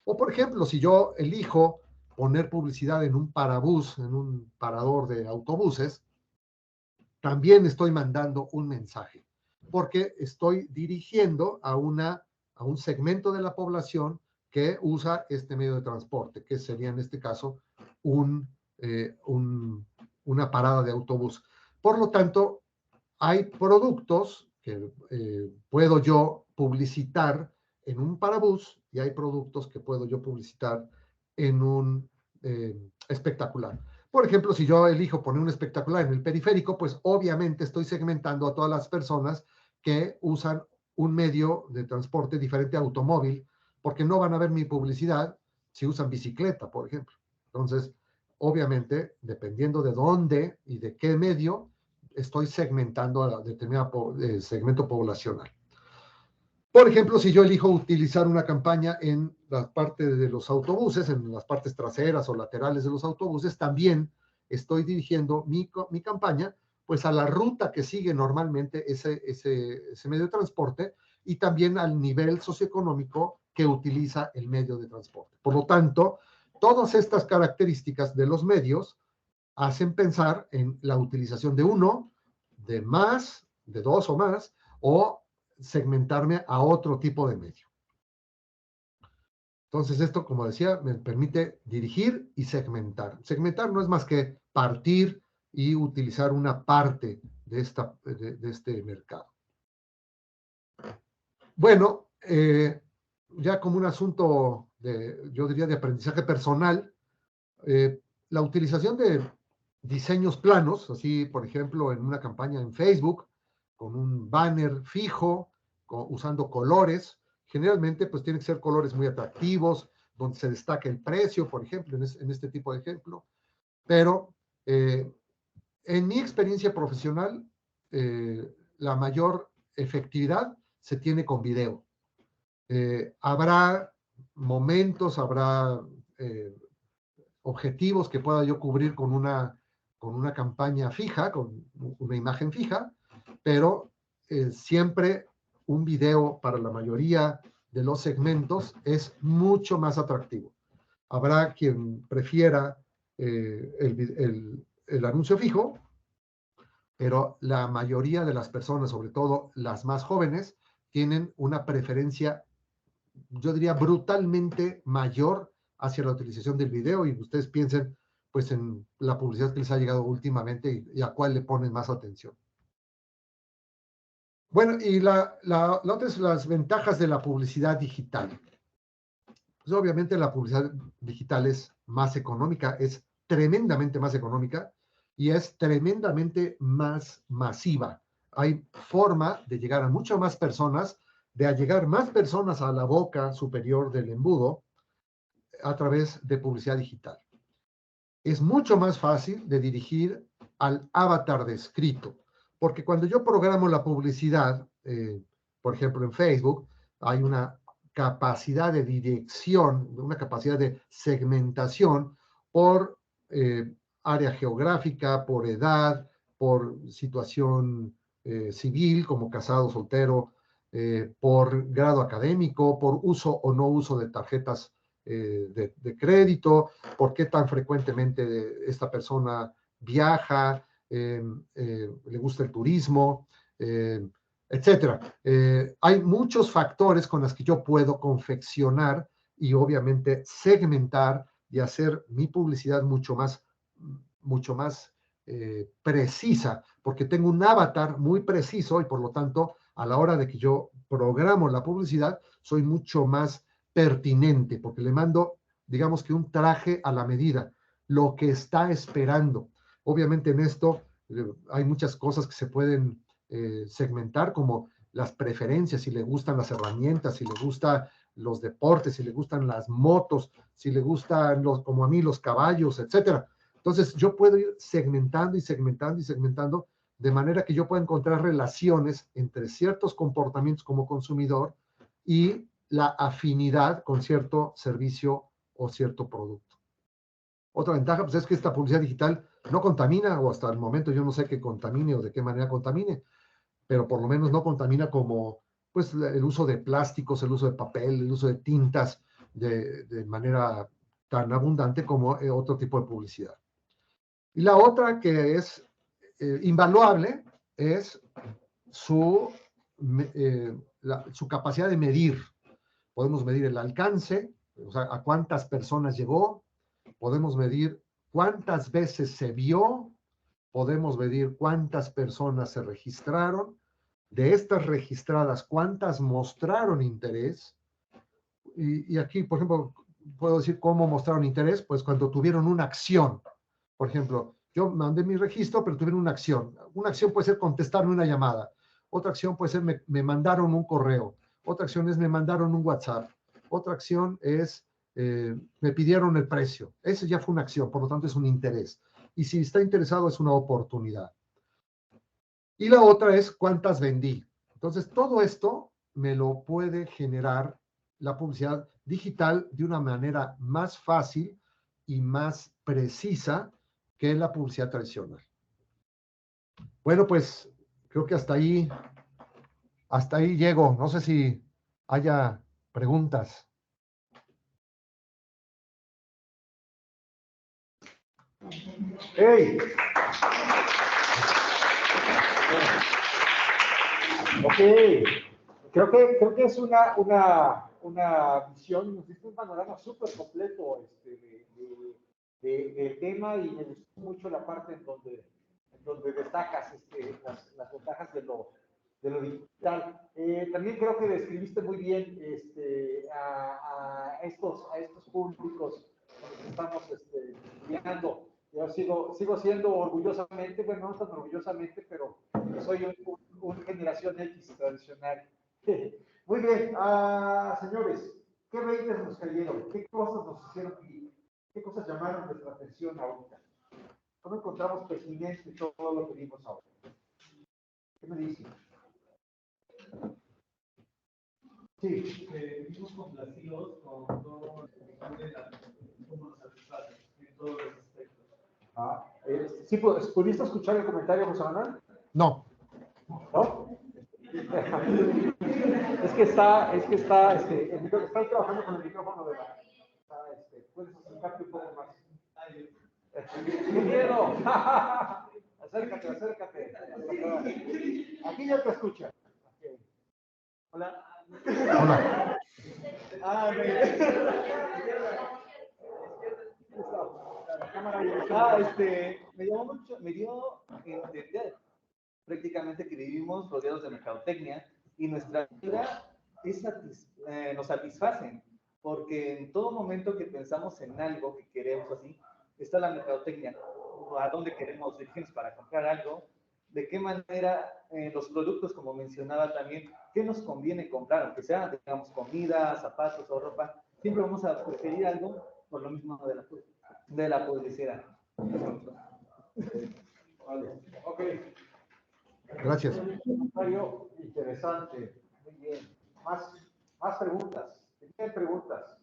O, por ejemplo, si yo elijo poner publicidad en un parabús, en un parador de autobuses, también estoy mandando un mensaje, porque estoy dirigiendo a un segmento de la población que usa este medio de transporte, que sería en este caso una parada de autobús. Por lo tanto, hay productos que puedo yo publicitar en un parabús y hay productos que puedo yo publicitar en un espectacular. Por ejemplo, si yo elijo poner un espectacular en el periférico, pues obviamente estoy segmentando a todas las personas que usan un medio de transporte diferente a automóvil, porque no van a ver mi publicidad si usan bicicleta, por ejemplo. Entonces, obviamente, dependiendo de dónde y de qué medio, estoy segmentando a determinado segmento poblacional. Por ejemplo, si yo elijo utilizar una campaña en la parte de los autobuses, en las partes traseras o laterales de los autobuses, también estoy dirigiendo mi campaña pues a la ruta que sigue normalmente ese medio de transporte y también al nivel socioeconómico que utiliza el medio de transporte. Por lo tanto, todas estas características de los medios hacen pensar en la utilización de uno, de más, de dos o más, o segmentarme a otro tipo de medio. Entonces esto, como decía, me permite dirigir y segmentar. Segmentar no es más que partir y utilizar una parte de este mercado. Bueno, ya como un asunto yo diría, de aprendizaje personal, la utilización de diseños planos, así por ejemplo en una campaña en Facebook, con un banner fijo, usando colores, generalmente pues tienen que ser colores muy atractivos, donde se destaque el precio, por ejemplo, en este tipo de ejemplo, pero en mi experiencia profesional, la mayor efectividad se tiene con video. Habrá momentos, habrá objetivos que pueda yo cubrir con una campaña fija, con una imagen fija, pero siempre un video para la mayoría de los segmentos es mucho más atractivo. Habrá quien prefiera el anuncio fijo, pero la mayoría de las personas, sobre todo las más jóvenes, tienen una preferencia, yo diría, brutalmente mayor hacia la utilización del video, y ustedes piensen pues en la publicidad que les ha llegado últimamente y a cuál le ponen más atención. Bueno, y la otra es las ventajas de la publicidad digital. Pues obviamente la publicidad digital es más económica, es tremendamente más económica y es tremendamente más masiva. Hay forma de llegar a muchas más personas, de allegar más personas a la boca superior del embudo a través de publicidad digital. Es mucho más fácil de dirigir al avatar descrito, porque cuando yo programo la publicidad, por ejemplo en Facebook, hay una capacidad de dirección, una capacidad de segmentación por área geográfica, por edad, por situación civil, como casado, soltero, por grado académico, por uso o no uso de tarjetas de crédito, por qué tan frecuentemente esta persona viaja, le gusta el turismo, etcétera. Hay muchos factores con los que yo puedo confeccionar y obviamente segmentar y hacer mi publicidad mucho más precisa, porque tengo un avatar muy preciso y por lo tanto a la hora de que yo programo la publicidad soy mucho más pertinente, porque le mando, digamos que un traje a la medida, lo que está esperando. Obviamente en esto hay muchas cosas que se pueden segmentar, como las preferencias, si le gustan las herramientas, si le gustan los deportes, si le gustan las motos, si le gustan, como a mí, los caballos, etcétera. Entonces yo puedo ir segmentando y segmentando y segmentando de manera que yo pueda encontrar relaciones entre ciertos comportamientos como consumidor y la afinidad con cierto servicio o cierto producto. Otra ventaja pues, es que esta publicidad digital no contamina, o hasta el momento yo no sé qué contamine o de qué manera contamine, pero por lo menos no contamina como pues, el uso de plásticos, el uso de papel, el uso de tintas de manera tan abundante como otro tipo de publicidad. Y la otra que es invaluable es su capacidad de medir. Podemos medir el alcance, o sea, a cuántas personas llegó, podemos medir cuántas veces se vio, podemos medir cuántas personas se registraron, de estas registradas, cuántas mostraron interés, y aquí, por ejemplo, puedo decir cómo mostraron interés, pues cuando tuvieron una acción. Por ejemplo, yo mandé mi registro, pero tuvieron una acción. Una acción puede ser contestarme una llamada. Otra acción puede ser me mandaron un correo. Otra acción es me mandaron un WhatsApp. Otra acción es me pidieron el precio. Esa ya fue una acción, por lo tanto es un interés. Y si está interesado es una oportunidad. Y la otra es cuántas vendí. Entonces, todo esto me lo puede generar la publicidad digital de una manera más fácil y más precisa que la publicidad tradicional. Bueno, pues creo que hasta ahí llego. No sé si haya preguntas. ¡Hey! Ok, creo que es una visión, nos diste un panorama súper completo del tema y me gustó mucho la parte en donde destacas las ventajas de lo digital. También creo que describiste muy bien a estos públicos con los que estamos lidiando. Yo sigo siendo orgullosamente, bueno, no tan orgullosamente, pero soy una generación X tradicional. Muy bien, señores, ¿qué reites nos cayeron? ¿Qué cosas nos hicieron y qué cosas llamaron nuestra atención ahorita? ¿Cómo encontramos pertinente todo lo que vimos ahora? ¿Qué me dicen? Sí. Vimos complacidos con todo cómo nos satisface en todos los aspectos. ¿Sí pudiste escuchar el comentario, José Manuel? No. ¿No? Está trabajando con el micrófono de la. Puedes acercarte un poco más. ¡Qué miedo! Acércate. Aquí ya te escucha. Okay. Hola. Hola. Me dio entender prácticamente que vivimos rodeados de mercadotecnia y nuestra vida nos satisfacen, porque en todo momento que pensamos en algo que queremos así, está la mercadotecnia, a dónde queremos dirigirnos para comprar algo, de qué manera los productos, como mencionaba también, qué nos conviene comprar, aunque sea, digamos, comida, zapatos o ropa, siempre vamos a preferir algo por lo mismo de la publicidad. Vale. Ok. Gracias. Un comentario interesante. Muy bien. Más preguntas. ¿Tienen preguntas?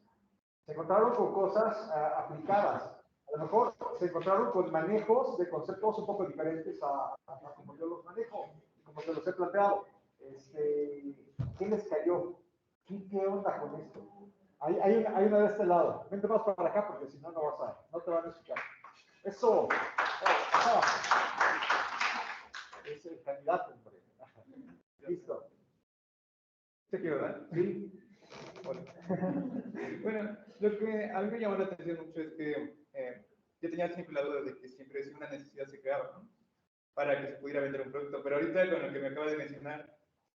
Se encontraron con cosas aplicadas. A lo mejor se encontraron con manejos de conceptos un poco diferentes a como yo los manejo, como se los he planteado. ¿Qué les cayó? ¿Qué onda con esto? Hay una de este lado. Vente más para acá porque si no, no te van a escuchar. Eso. Es el candidato, hombre. Listo. ¿Se quiere, verdad? Sí. Bueno, lo que a mí me llamó la atención mucho es que yo tenía siempre la duda de que siempre si una necesidad se creaba, ¿no? Para que se pudiera vender un producto, pero ahorita con lo que me acaba de mencionar,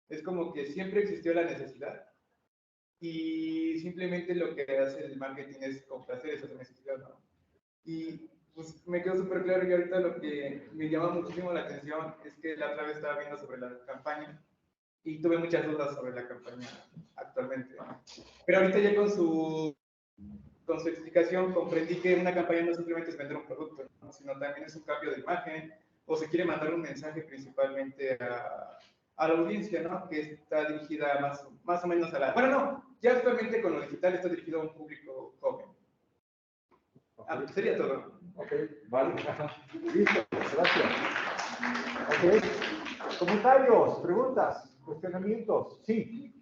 es como que siempre existió la necesidad y simplemente lo que hace el marketing es complacer esa necesidad, ¿no? Y pues me quedó súper claro y ahorita lo que me llama muchísimo la atención es que la otra vez estaba viendo sobre la campaña y tuve muchas dudas sobre la campaña actualmente. Pero ahorita ya con su explicación comprendí que una campaña no simplemente es vender un producto, ¿no? Sino también es un cambio de imagen o se quiere mandar un mensaje principalmente a la audiencia, ¿no? Que está dirigida más o menos a la... Bueno, no, ya actualmente con lo digital está dirigido a un público joven. Sería todo. Ok, vale. Listo, gracias. Ok. Comentarios, preguntas, cuestionamientos. Sí.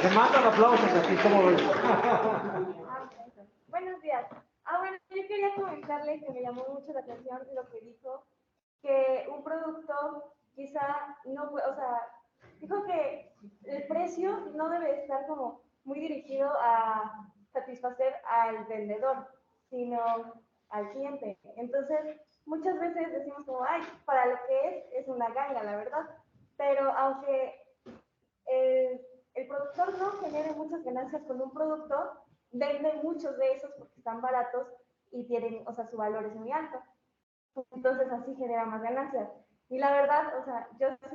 Me mandan aplausos aquí, ¿cómo ves? Buenos días. Bueno, yo quería comentarles que me llamó mucho la atención lo que dijo, que un producto quizá no, o sea, dijo que el precio no debe estar como muy dirigido a satisfacer al vendedor, sino al cliente. Entonces, muchas veces decimos como, ay, para lo que es una ganga, la verdad. Pero aunque el productor no genere muchas ganancias con un producto, vende muchos de esos porque están baratos y tienen, o sea, su valor es muy alto. Entonces así genera más ganancias. Y la verdad, o sea,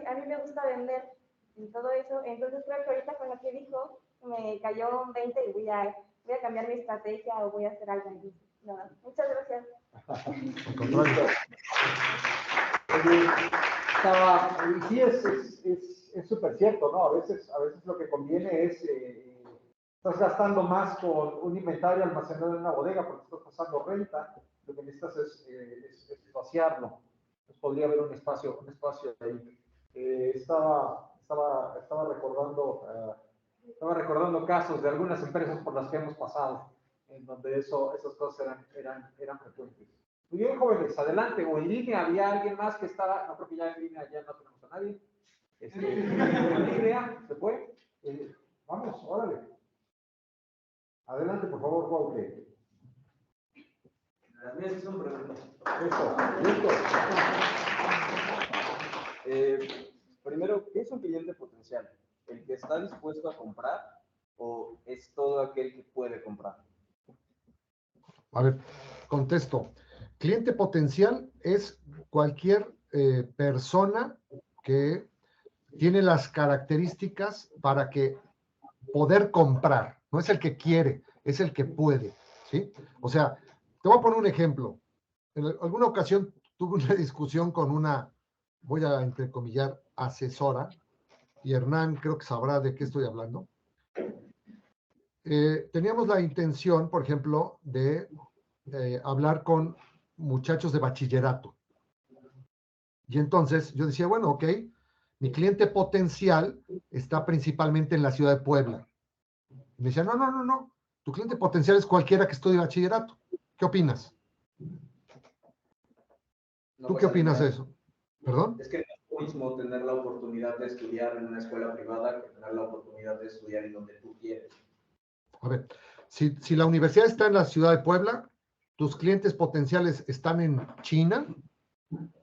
a mí me gusta vender y todo eso, entonces creo que ahorita con lo que dijo, me cayó un 20 y voy a cambiar mi estrategia o voy a hacer algo. No, muchas gracias. Y sí, es súper cierto, ¿no? A veces lo que conviene es, estás gastando más con un inventario almacenado en una bodega porque estás pasando renta, lo que necesitas es vaciarlo. Pues podría haber un espacio ahí. Estaba recordando casos de algunas empresas por las que hemos pasado, en donde esas cosas eran frecuentes. Muy bien, jóvenes, adelante. O en línea, había alguien más que estaba, no creo que ya en línea ya no tenemos a nadie. En línea, ¿se fue? Vamos, órale. Adelante, por favor, Juan. Las mías sí son preguntas. Eso, listo. Primero, ¿qué es un cliente potencial? ¿El que está dispuesto a comprar o es todo aquel que puede comprar? A ver, contesto. Cliente potencial es cualquier persona que tiene las características para que poder comprar. No es el que quiere, es el que puede, ¿sí? O sea, te voy a poner un ejemplo. En alguna ocasión tuve una discusión con una, voy a entrecomillar, asesora, y Hernán creo que sabrá de qué estoy hablando. Teníamos la intención, por ejemplo, de hablar con muchachos de bachillerato. Y entonces yo decía, bueno, ok, mi cliente potencial está principalmente en la ciudad de Puebla. Y me decía, no, tu cliente potencial es cualquiera que estudie bachillerato. ¿Qué opinas? ¿Tú qué opinas de eso? ¿Perdón? Es que no es lo mismo tener la oportunidad de estudiar en una escuela privada que tener la oportunidad de estudiar en donde tú quieres. A ver, si la universidad está en la ciudad de Puebla, tus clientes potenciales están en China.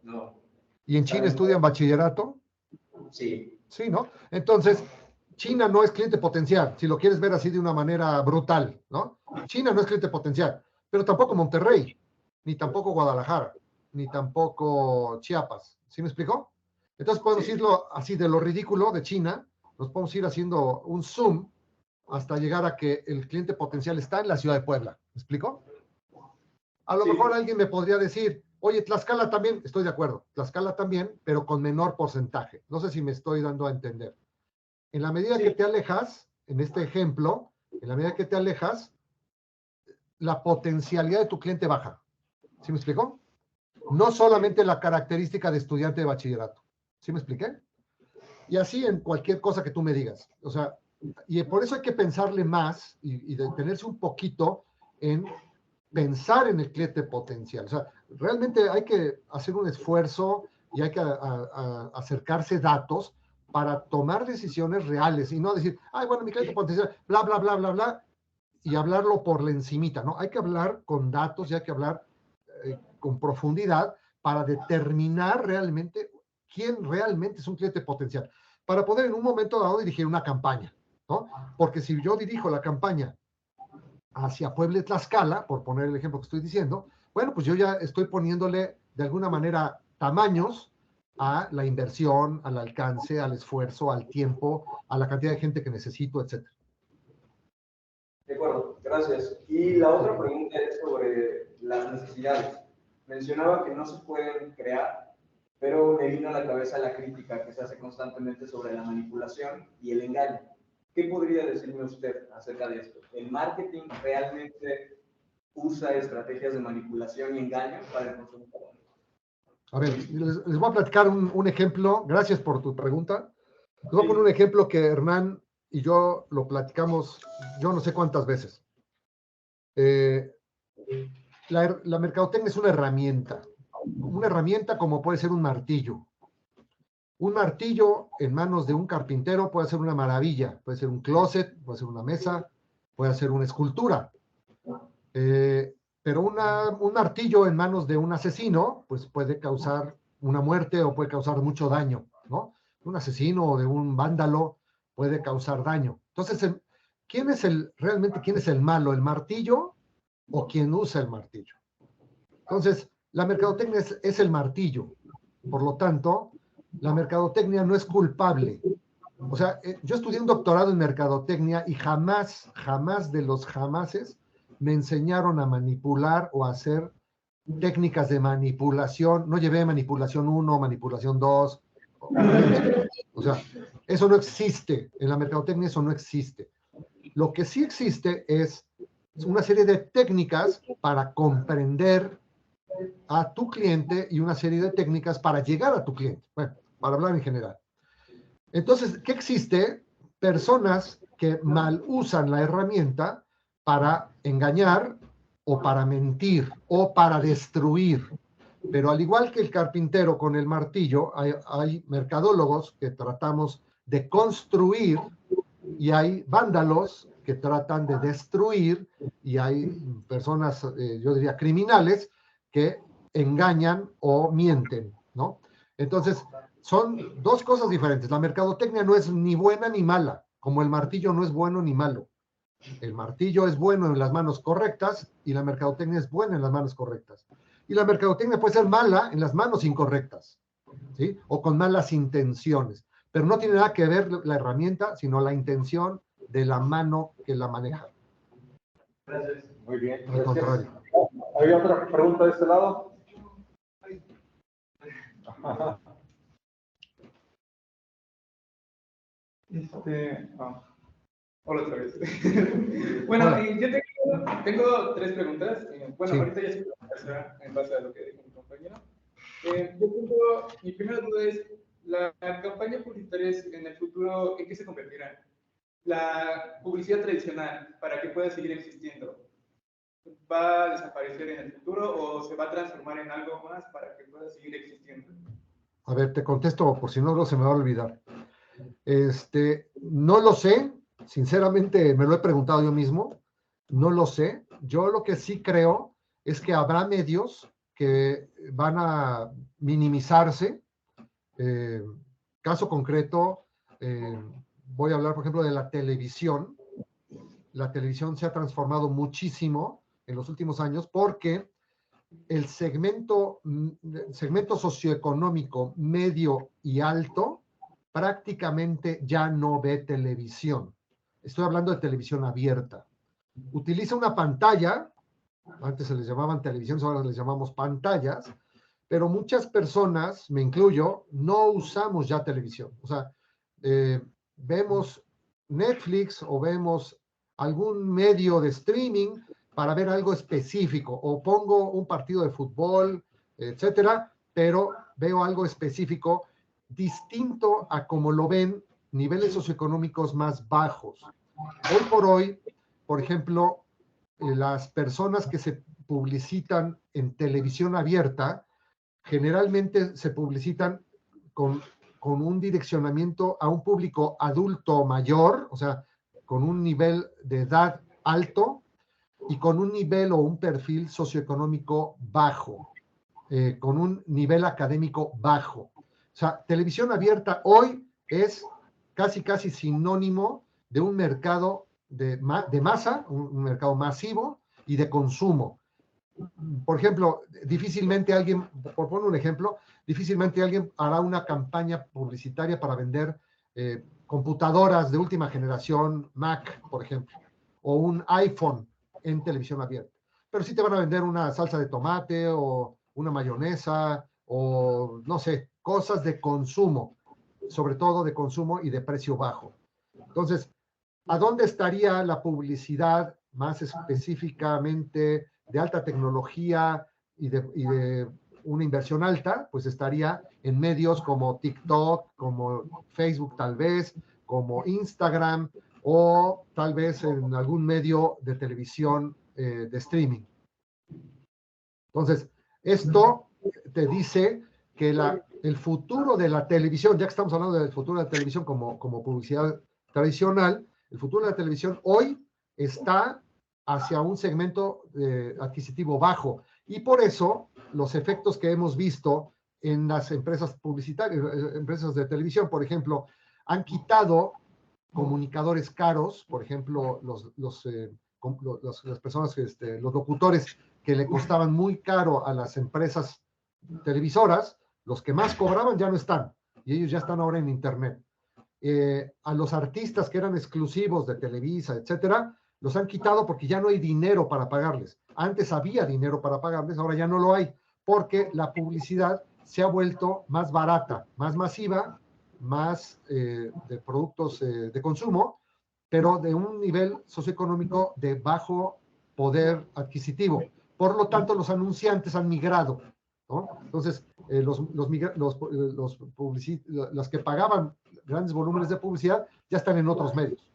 No. ¿Y en China estudian bachillerato? Sí. Sí, ¿no? Entonces, China no es cliente potencial, si lo quieres ver así de una manera brutal, ¿no? China no es cliente potencial, pero tampoco Monterrey, ni tampoco Guadalajara, ni tampoco Chiapas. ¿Sí me explicó? Entonces podemos irlo así de lo ridículo de China, nos podemos ir haciendo un zoom hasta llegar a que el cliente potencial está en la ciudad de Puebla. ¿Me explico? A lo mejor alguien me podría decir, oye, Tlaxcala también, estoy de acuerdo, Tlaxcala también, pero con menor porcentaje. No sé si me estoy dando a entender. En la medida que te alejas, en este ejemplo, en la medida que te alejas, la potencialidad de tu cliente baja. ¿Sí me explicó? No solamente la característica de estudiante de bachillerato. ¿Sí me expliqué? Y así en cualquier cosa que tú me digas. O sea, y por eso hay que pensarle más y detenerse un poquito en pensar en el cliente potencial. O sea, realmente hay que hacer un esfuerzo y hay que acercarse datos para tomar decisiones reales y no decir, ay, bueno, mi cliente potencial, bla, bla, bla, bla, bla, y hablarlo por la encimita, ¿no? Hay que hablar con datos y hay que hablar con profundidad para determinar realmente quién realmente es un cliente potencial, para poder en un momento dado dirigir una campaña, ¿no? Porque si yo dirijo la campaña hacia Puebla y Tlaxcala, por poner el ejemplo que estoy diciendo, bueno, pues yo ya estoy poniéndole de alguna manera tamaños a la inversión, al alcance, al esfuerzo, al tiempo, a la cantidad de gente que necesito, etc. De acuerdo, gracias. Y la otra pregunta es sobre las necesidades. Mencionaba que no se pueden crear, pero me vino a la cabeza la crítica que se hace constantemente sobre la manipulación y el engaño. ¿Qué podría decirme usted acerca de esto? ¿El marketing realmente usa estrategias de manipulación y engaño para el consumidor? A ver, les voy a platicar un ejemplo. Gracias por tu pregunta. Les voy a poner un ejemplo que Hernán y yo lo platicamos yo no sé cuántas veces. La mercadotecnia es una herramienta como puede ser un martillo. Un martillo en manos de un carpintero puede ser una maravilla, puede ser un closet, puede ser una mesa, puede ser una escultura. Pero un martillo en manos de un asesino, pues puede causar una muerte o puede causar mucho daño, ¿no? Un asesino o de un vándalo puede causar daño. Entonces, ¿quién es el malo? ¿El martillo o quien usa el martillo? Entonces, la mercadotecnia es el martillo. Por lo tanto, la mercadotecnia no es culpable. O sea, yo estudié un doctorado en mercadotecnia y jamás de los jamases me enseñaron a manipular o a hacer técnicas de manipulación. No llevé manipulación 1, manipulación 2. O sea, eso no existe. En la mercadotecnia eso no existe. Lo que sí existe es una serie de técnicas para comprender a tu cliente y una serie de técnicas para llegar a tu cliente. Bueno, para hablar en general. Entonces, ¿qué existe? Personas que mal usan la herramienta para engañar o para mentir o para destruir. Pero al igual que el carpintero con el martillo, hay mercadólogos que tratamos de construir y hay vándalos que tratan de destruir y hay personas, yo diría, criminales que engañan o mienten, ¿no? Entonces, son dos cosas diferentes. La mercadotecnia no es ni buena ni mala, como el martillo no es bueno ni malo. El martillo es bueno en las manos correctas y la mercadotecnia es buena en las manos correctas. Y la mercadotecnia puede ser mala en las manos incorrectas, ¿sí? O con malas intenciones. Pero no tiene nada que ver la herramienta, sino la intención de la mano que la maneja. Gracias. Muy bien. Al contrario. ¿Hay otra pregunta de este lado? Hola otra vez. Bueno, Hola. yo tengo tres preguntas. Bueno, Sí. ahorita ya se contestar en base a lo que dijo mi compañero. Mi primera duda es, ¿la campaña publicitaria en el futuro en qué se convertirá? La publicidad tradicional, para que pueda seguir existiendo, ¿va a desaparecer en el futuro o se va a transformar en algo más para que pueda seguir existiendo? A ver, te contesto por si no, luego se me va a olvidar. No lo sé, sinceramente me lo he preguntado yo mismo, no lo sé. Yo lo que sí creo es que habrá medios que van a minimizarse. Caso concreto, voy a hablar, por ejemplo, de la televisión. La televisión se ha transformado muchísimo en los últimos años porque el segmento socioeconómico medio y alto prácticamente ya no ve televisión. Estoy hablando de televisión abierta. Utiliza una pantalla, antes se les llamaban televisiones, ahora les llamamos pantallas, pero muchas personas, me incluyo, no usamos ya televisión. O sea, vemos Netflix o vemos algún medio de streaming para ver algo específico, o pongo un partido de fútbol, etcétera, pero veo algo específico distinto a como lo ven niveles socioeconómicos más bajos. Hoy por hoy, por ejemplo, las personas que se publicitan en televisión abierta generalmente se publicitan con un direccionamiento a un público adulto mayor, o sea, con un nivel de edad alto y con un nivel o un perfil socioeconómico bajo, con un nivel académico bajo. O sea, televisión abierta hoy es casi sinónimo de un mercado de masa, un mercado masivo y de consumo. Por ejemplo, difícilmente alguien, por poner un ejemplo, difícilmente alguien hará una campaña publicitaria para vender computadoras de última generación, Mac, por ejemplo, o un iPhone en televisión abierta. Pero sí te van a vender una salsa de tomate o una mayonesa o, no sé, cosas de consumo, sobre todo de consumo y de precio bajo. Entonces, ¿a dónde estaría la publicidad más específicamente de alta tecnología y de una inversión alta? Pues estaría en medios como TikTok, como Facebook tal vez, como Instagram o tal vez en algún medio de televisión de streaming. Entonces, esto te dice que el futuro de la televisión, ya que estamos hablando del futuro de la televisión como publicidad tradicional, el futuro de la televisión hoy está hacia un segmento adquisitivo bajo. Y por eso los efectos que hemos visto en las empresas publicitarias, empresas de televisión, por ejemplo, han quitado comunicadores caros, por ejemplo, las personas, los locutores que le costaban muy caro a las empresas televisoras, los que más cobraban ya no están, y ellos ya están ahora en Internet. A los artistas que eran exclusivos de Televisa, etcétera, los han quitado porque ya no hay dinero para pagarles. Antes había dinero para pagarles, ahora ya no lo hay, porque la publicidad se ha vuelto más barata, más masiva, más de productos de consumo, pero de un nivel socioeconómico de bajo poder adquisitivo. Por lo tanto, los anunciantes han migrado, ¿no? Entonces, los que pagaban grandes volúmenes de publicidad ya están en otros medios.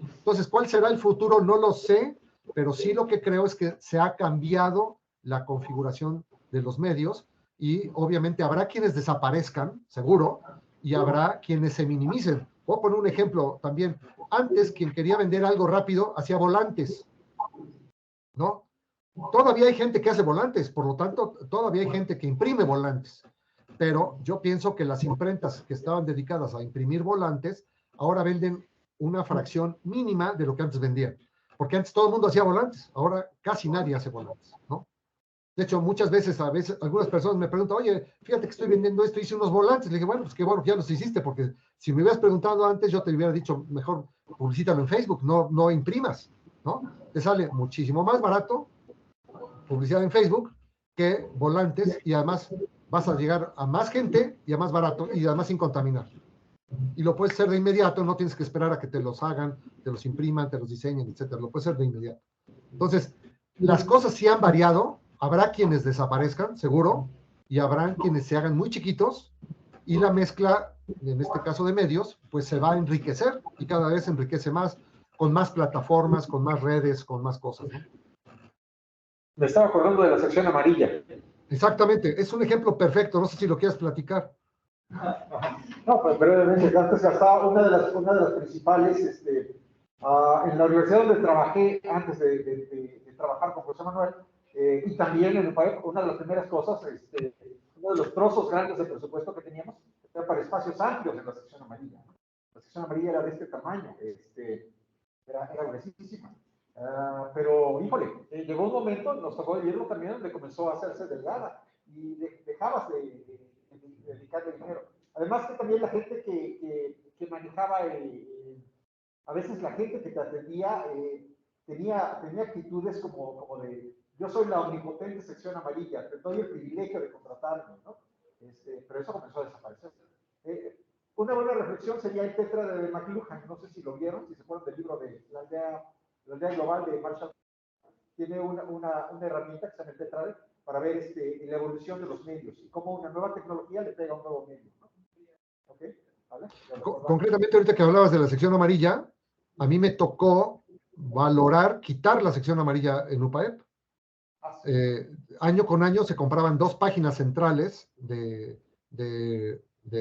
Entonces, ¿cuál será el futuro? No lo sé, pero sí lo que creo es que se ha cambiado la configuración de los medios y obviamente habrá quienes desaparezcan, seguro, y habrá quienes se minimicen. Voy a poner un ejemplo también. Antes, quien quería vender algo rápido hacía volantes, ¿no? Todavía hay gente que hace volantes, por lo tanto, todavía hay gente que imprime volantes. Pero yo pienso que las imprentas que estaban dedicadas a imprimir volantes, ahora venden una fracción mínima de lo que antes vendían. Porque antes todo el mundo hacía volantes, ahora casi nadie hace volantes, ¿no? De hecho, muchas veces, algunas personas me preguntan, oye, fíjate que estoy vendiendo esto, hice unos volantes. Le dije, bueno, pues qué bueno que ya los hiciste, porque si me hubieras preguntado antes, yo te hubiera dicho, mejor publicítalo en Facebook, no imprimas, ¿no? Te sale muchísimo más barato publicidad en Facebook que volantes, y además vas a llegar a más gente y a más barato y además sin contaminar. Y lo puedes hacer de inmediato, no tienes que esperar a que te los hagan, te los impriman, te los diseñen, etcétera. Lo puedes hacer de inmediato. Entonces, las cosas sí han variado. Habrá quienes desaparezcan, seguro, y habrán quienes se hagan muy chiquitos, y la mezcla, en este caso de medios, pues se va a enriquecer y cada vez se enriquece más, con más plataformas, con más redes, con más cosas, ¿no? Me estaba acordando de la sección amarilla. Exactamente, es un ejemplo perfecto, no sé si lo quieres platicar. No, pues brevemente, antes gastaba una de las principales, en la universidad donde trabajé antes de trabajar con José Manuel, y también en el país, una de las primeras cosas, uno de los trozos grandes de presupuesto que teníamos era para espacios amplios en la sección amarilla, ¿no? La sección amarilla era de este tamaño, era gruesísima. Pero, híjole, llegó un momento, nos tocó vivirlo también, donde comenzó a hacerse delgada y dejabas de dedicarle dinero. Además que también la gente que manejaba, a veces la gente que te atendía tenía actitudes como de, yo soy la omnipotente sección amarilla, te doy el privilegio de contratarme, ¿no? Pero eso comenzó a desaparecer. Una buena reflexión sería el Tetra de McLuhan, no sé si lo vieron, si se acuerdan del libro de la aldea global de Marshall. Tiene una herramienta que se llama el Tetra para ver la evolución de los medios y cómo una nueva tecnología le pega a un nuevo medio, ¿no? ¿Ok? ¿Vale? Concretamente, ahorita que hablabas de la sección amarilla, a mí me tocó quitar la sección amarilla en UPAEP. Año con año se compraban 2 páginas centrales de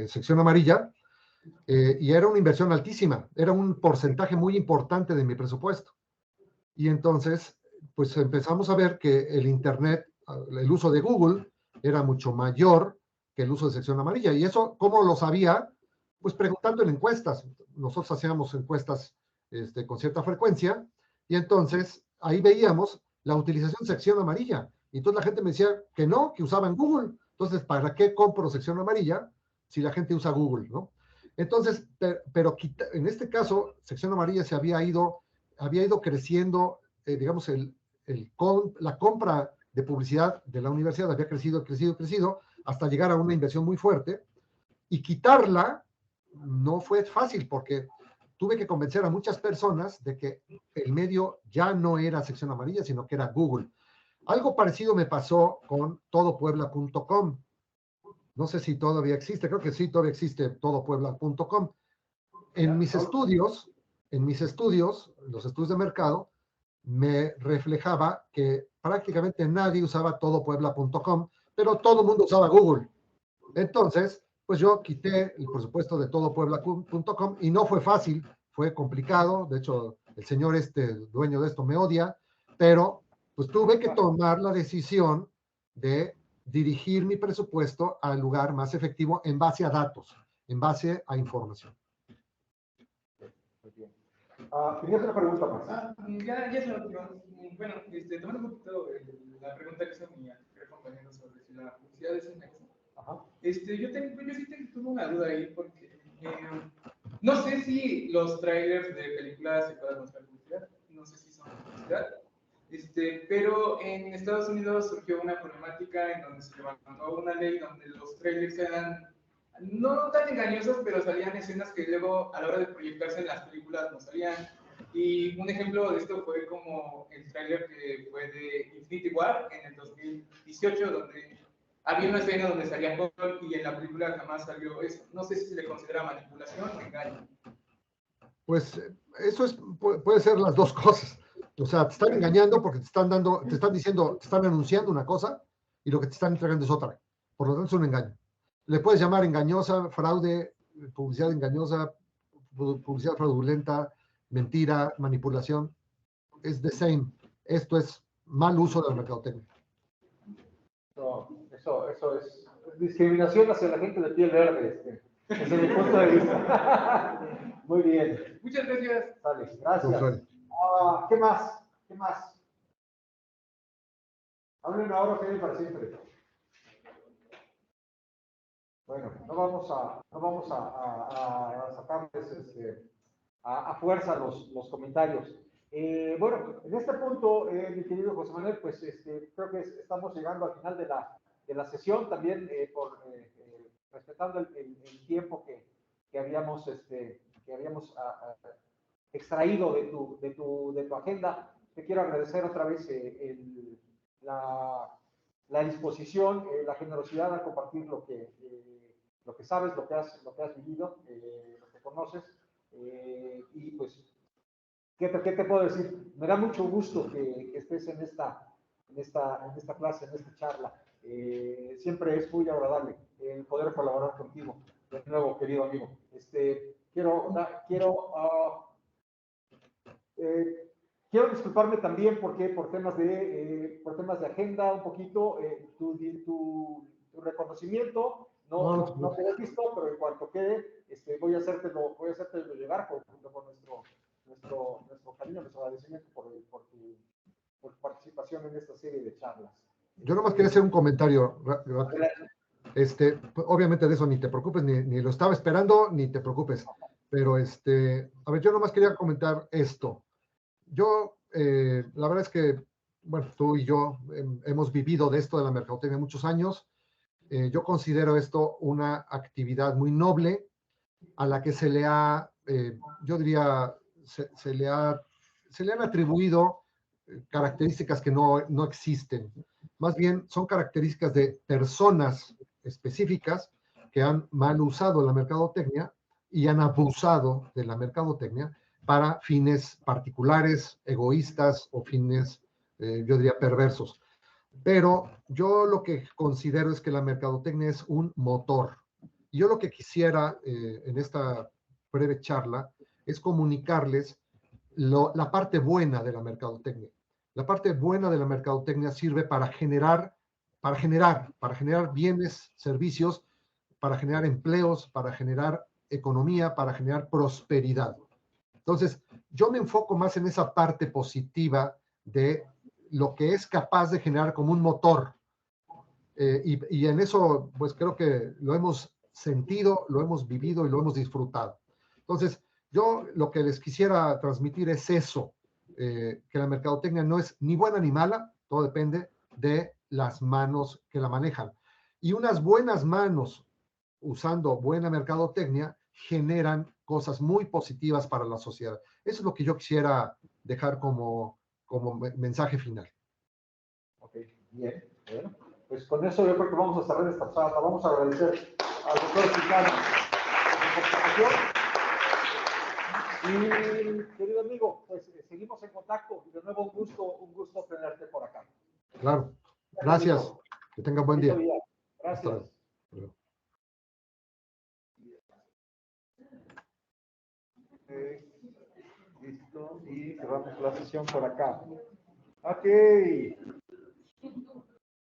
sección amarilla, y era una inversión altísima, era un porcentaje muy importante de mi presupuesto. Y entonces, pues empezamos a ver que el Internet, el uso de Google, era mucho mayor que el uso de sección amarilla. Y eso, ¿cómo lo sabía? Pues preguntando en encuestas. Nosotros hacíamos encuestas con cierta frecuencia, y entonces ahí veíamos la utilización de sección amarilla. Y entonces la gente me decía que no, que usaban Google. Entonces, ¿para qué compro sección amarilla si la gente usa Google, ¿no? Entonces, pero en este caso, sección amarilla había ido creciendo, digamos, la compra de publicidad de la universidad había crecido, hasta llegar a una inversión muy fuerte, y quitarla no fue fácil, porque tuve que convencer a muchas personas de que el medio ya no era sección amarilla, sino que era Google. Algo parecido me pasó con todopuebla.com. No sé si todavía existe, creo que sí, todavía existe todopuebla.com. En mis estudios, los estudios de mercado, me reflejaba que prácticamente nadie usaba todopuebla.com, pero todo el mundo usaba Google. Entonces, pues yo quité el presupuesto de todopuebla.com y no fue fácil, fue complicado. De hecho, el señor dueño de esto me odia, pero pues tuve que tomar la decisión de dirigir mi presupuesto al lugar más efectivo en base a datos, en base a información. Muy bien. ¿Tenías una pregunta más? Ya se me olvidó. Bueno, tomando un poquito la pregunta que hizo mi anterior compañero sobre si la publicidad es un éxito. Ajá. Yo sí tuve una duda ahí porque no sé si los trailers de películas se pueden mostrar publicidad, no sé si son publicidad, pero en Estados Unidos surgió una problemática en donde se levantó una ley donde los trailers eran no tan engañosos, pero salían escenas que luego a la hora de proyectarse en las películas no salían. Y un ejemplo de esto fue como el tráiler que fue de Infinity War en el 2018, donde había una escena donde salía Hulk y en la película jamás salió eso. No sé si se le considera manipulación o engaño. Pues eso puede ser las dos cosas. O sea, te están engañando porque te están diciendo, te están anunciando una cosa y lo que te están entregando es otra. Por lo tanto, es un engaño. Le puedes llamar engañosa, fraude, publicidad engañosa, publicidad fraudulenta, mentira, manipulación. Es the same. Esto es mal uso de la mercadotecnia. Eso es discriminación hacia la gente de piel verde, desde mi punto de vista. Muy bien. Muchas gracias. Sale, gracias. ¿Qué más? ¿Qué más? Hablen ahora, que para siempre. Bueno, no vamos a sacarles a fuerza los comentarios. Bueno, en este punto, mi querido José Manuel, pues creo que estamos llegando al final de la sesión, también respetando el tiempo que habíamos, extraído de tu agenda. Te quiero agradecer otra vez la disposición, la generosidad a compartir lo que sabes, lo que has vivido, lo que conoces. Y pues, ¿qué te puedo decir? Me da mucho gusto que estés en esta clase, en esta charla. Siempre es muy agradable poder colaborar contigo. De nuevo, querido amigo. Quiero disculparme también porque por temas de agenda un poquito, tu reconocimiento no quedó listo, pero en cuanto quede, voy a hacértelo llegar junto con nuestro cariño, nuestro agradecimiento por tu participación en esta serie de charlas. Yo nomás quería hacer un comentario. Obviamente de eso ni te preocupes, ni lo estaba esperando, ni te preocupes. Pero a ver, yo nomás quería comentar esto. Yo, la verdad es que, bueno, tú y yo hemos vivido de esto de la mercadotecnia muchos años. Yo considero esto una actividad muy noble a la que se le ha, yo diría, se le han atribuido características que no existen. Más bien son características de personas específicas que han mal usado la mercadotecnia y han abusado de la mercadotecnia para fines particulares, egoístas o fines, yo diría, perversos. Pero yo lo que considero es que la mercadotecnia es un motor. Y yo lo que quisiera en esta breve charla es comunicarles la parte buena de la mercadotecnia. La parte buena de la mercadotecnia sirve para generar bienes, servicios, para generar empleos, para generar economía, para generar prosperidad. Entonces, yo me enfoco más en esa parte positiva de lo que es capaz de generar como un motor. Y en eso, pues creo que lo hemos sentido, lo hemos vivido y lo hemos disfrutado. Entonces, yo lo que les quisiera transmitir es eso, que la mercadotecnia no es ni buena ni mala, todo depende de las manos que la manejan. Y unas buenas manos usando buena mercadotecnia generan cosas muy positivas para la sociedad. Eso es lo que yo quisiera dejar como mensaje final. Ok, bien. Bueno, pues con eso yo creo que vamos a cerrar esta charla. Vamos a agradecer al doctor Quintana por su participación. Y querido amigo, pues seguimos en contacto. Y de nuevo un gusto tenerte por acá. Claro. Gracias. Que tengan buen día. Gracias. Listo. Y cerramos la sesión por acá. Ok.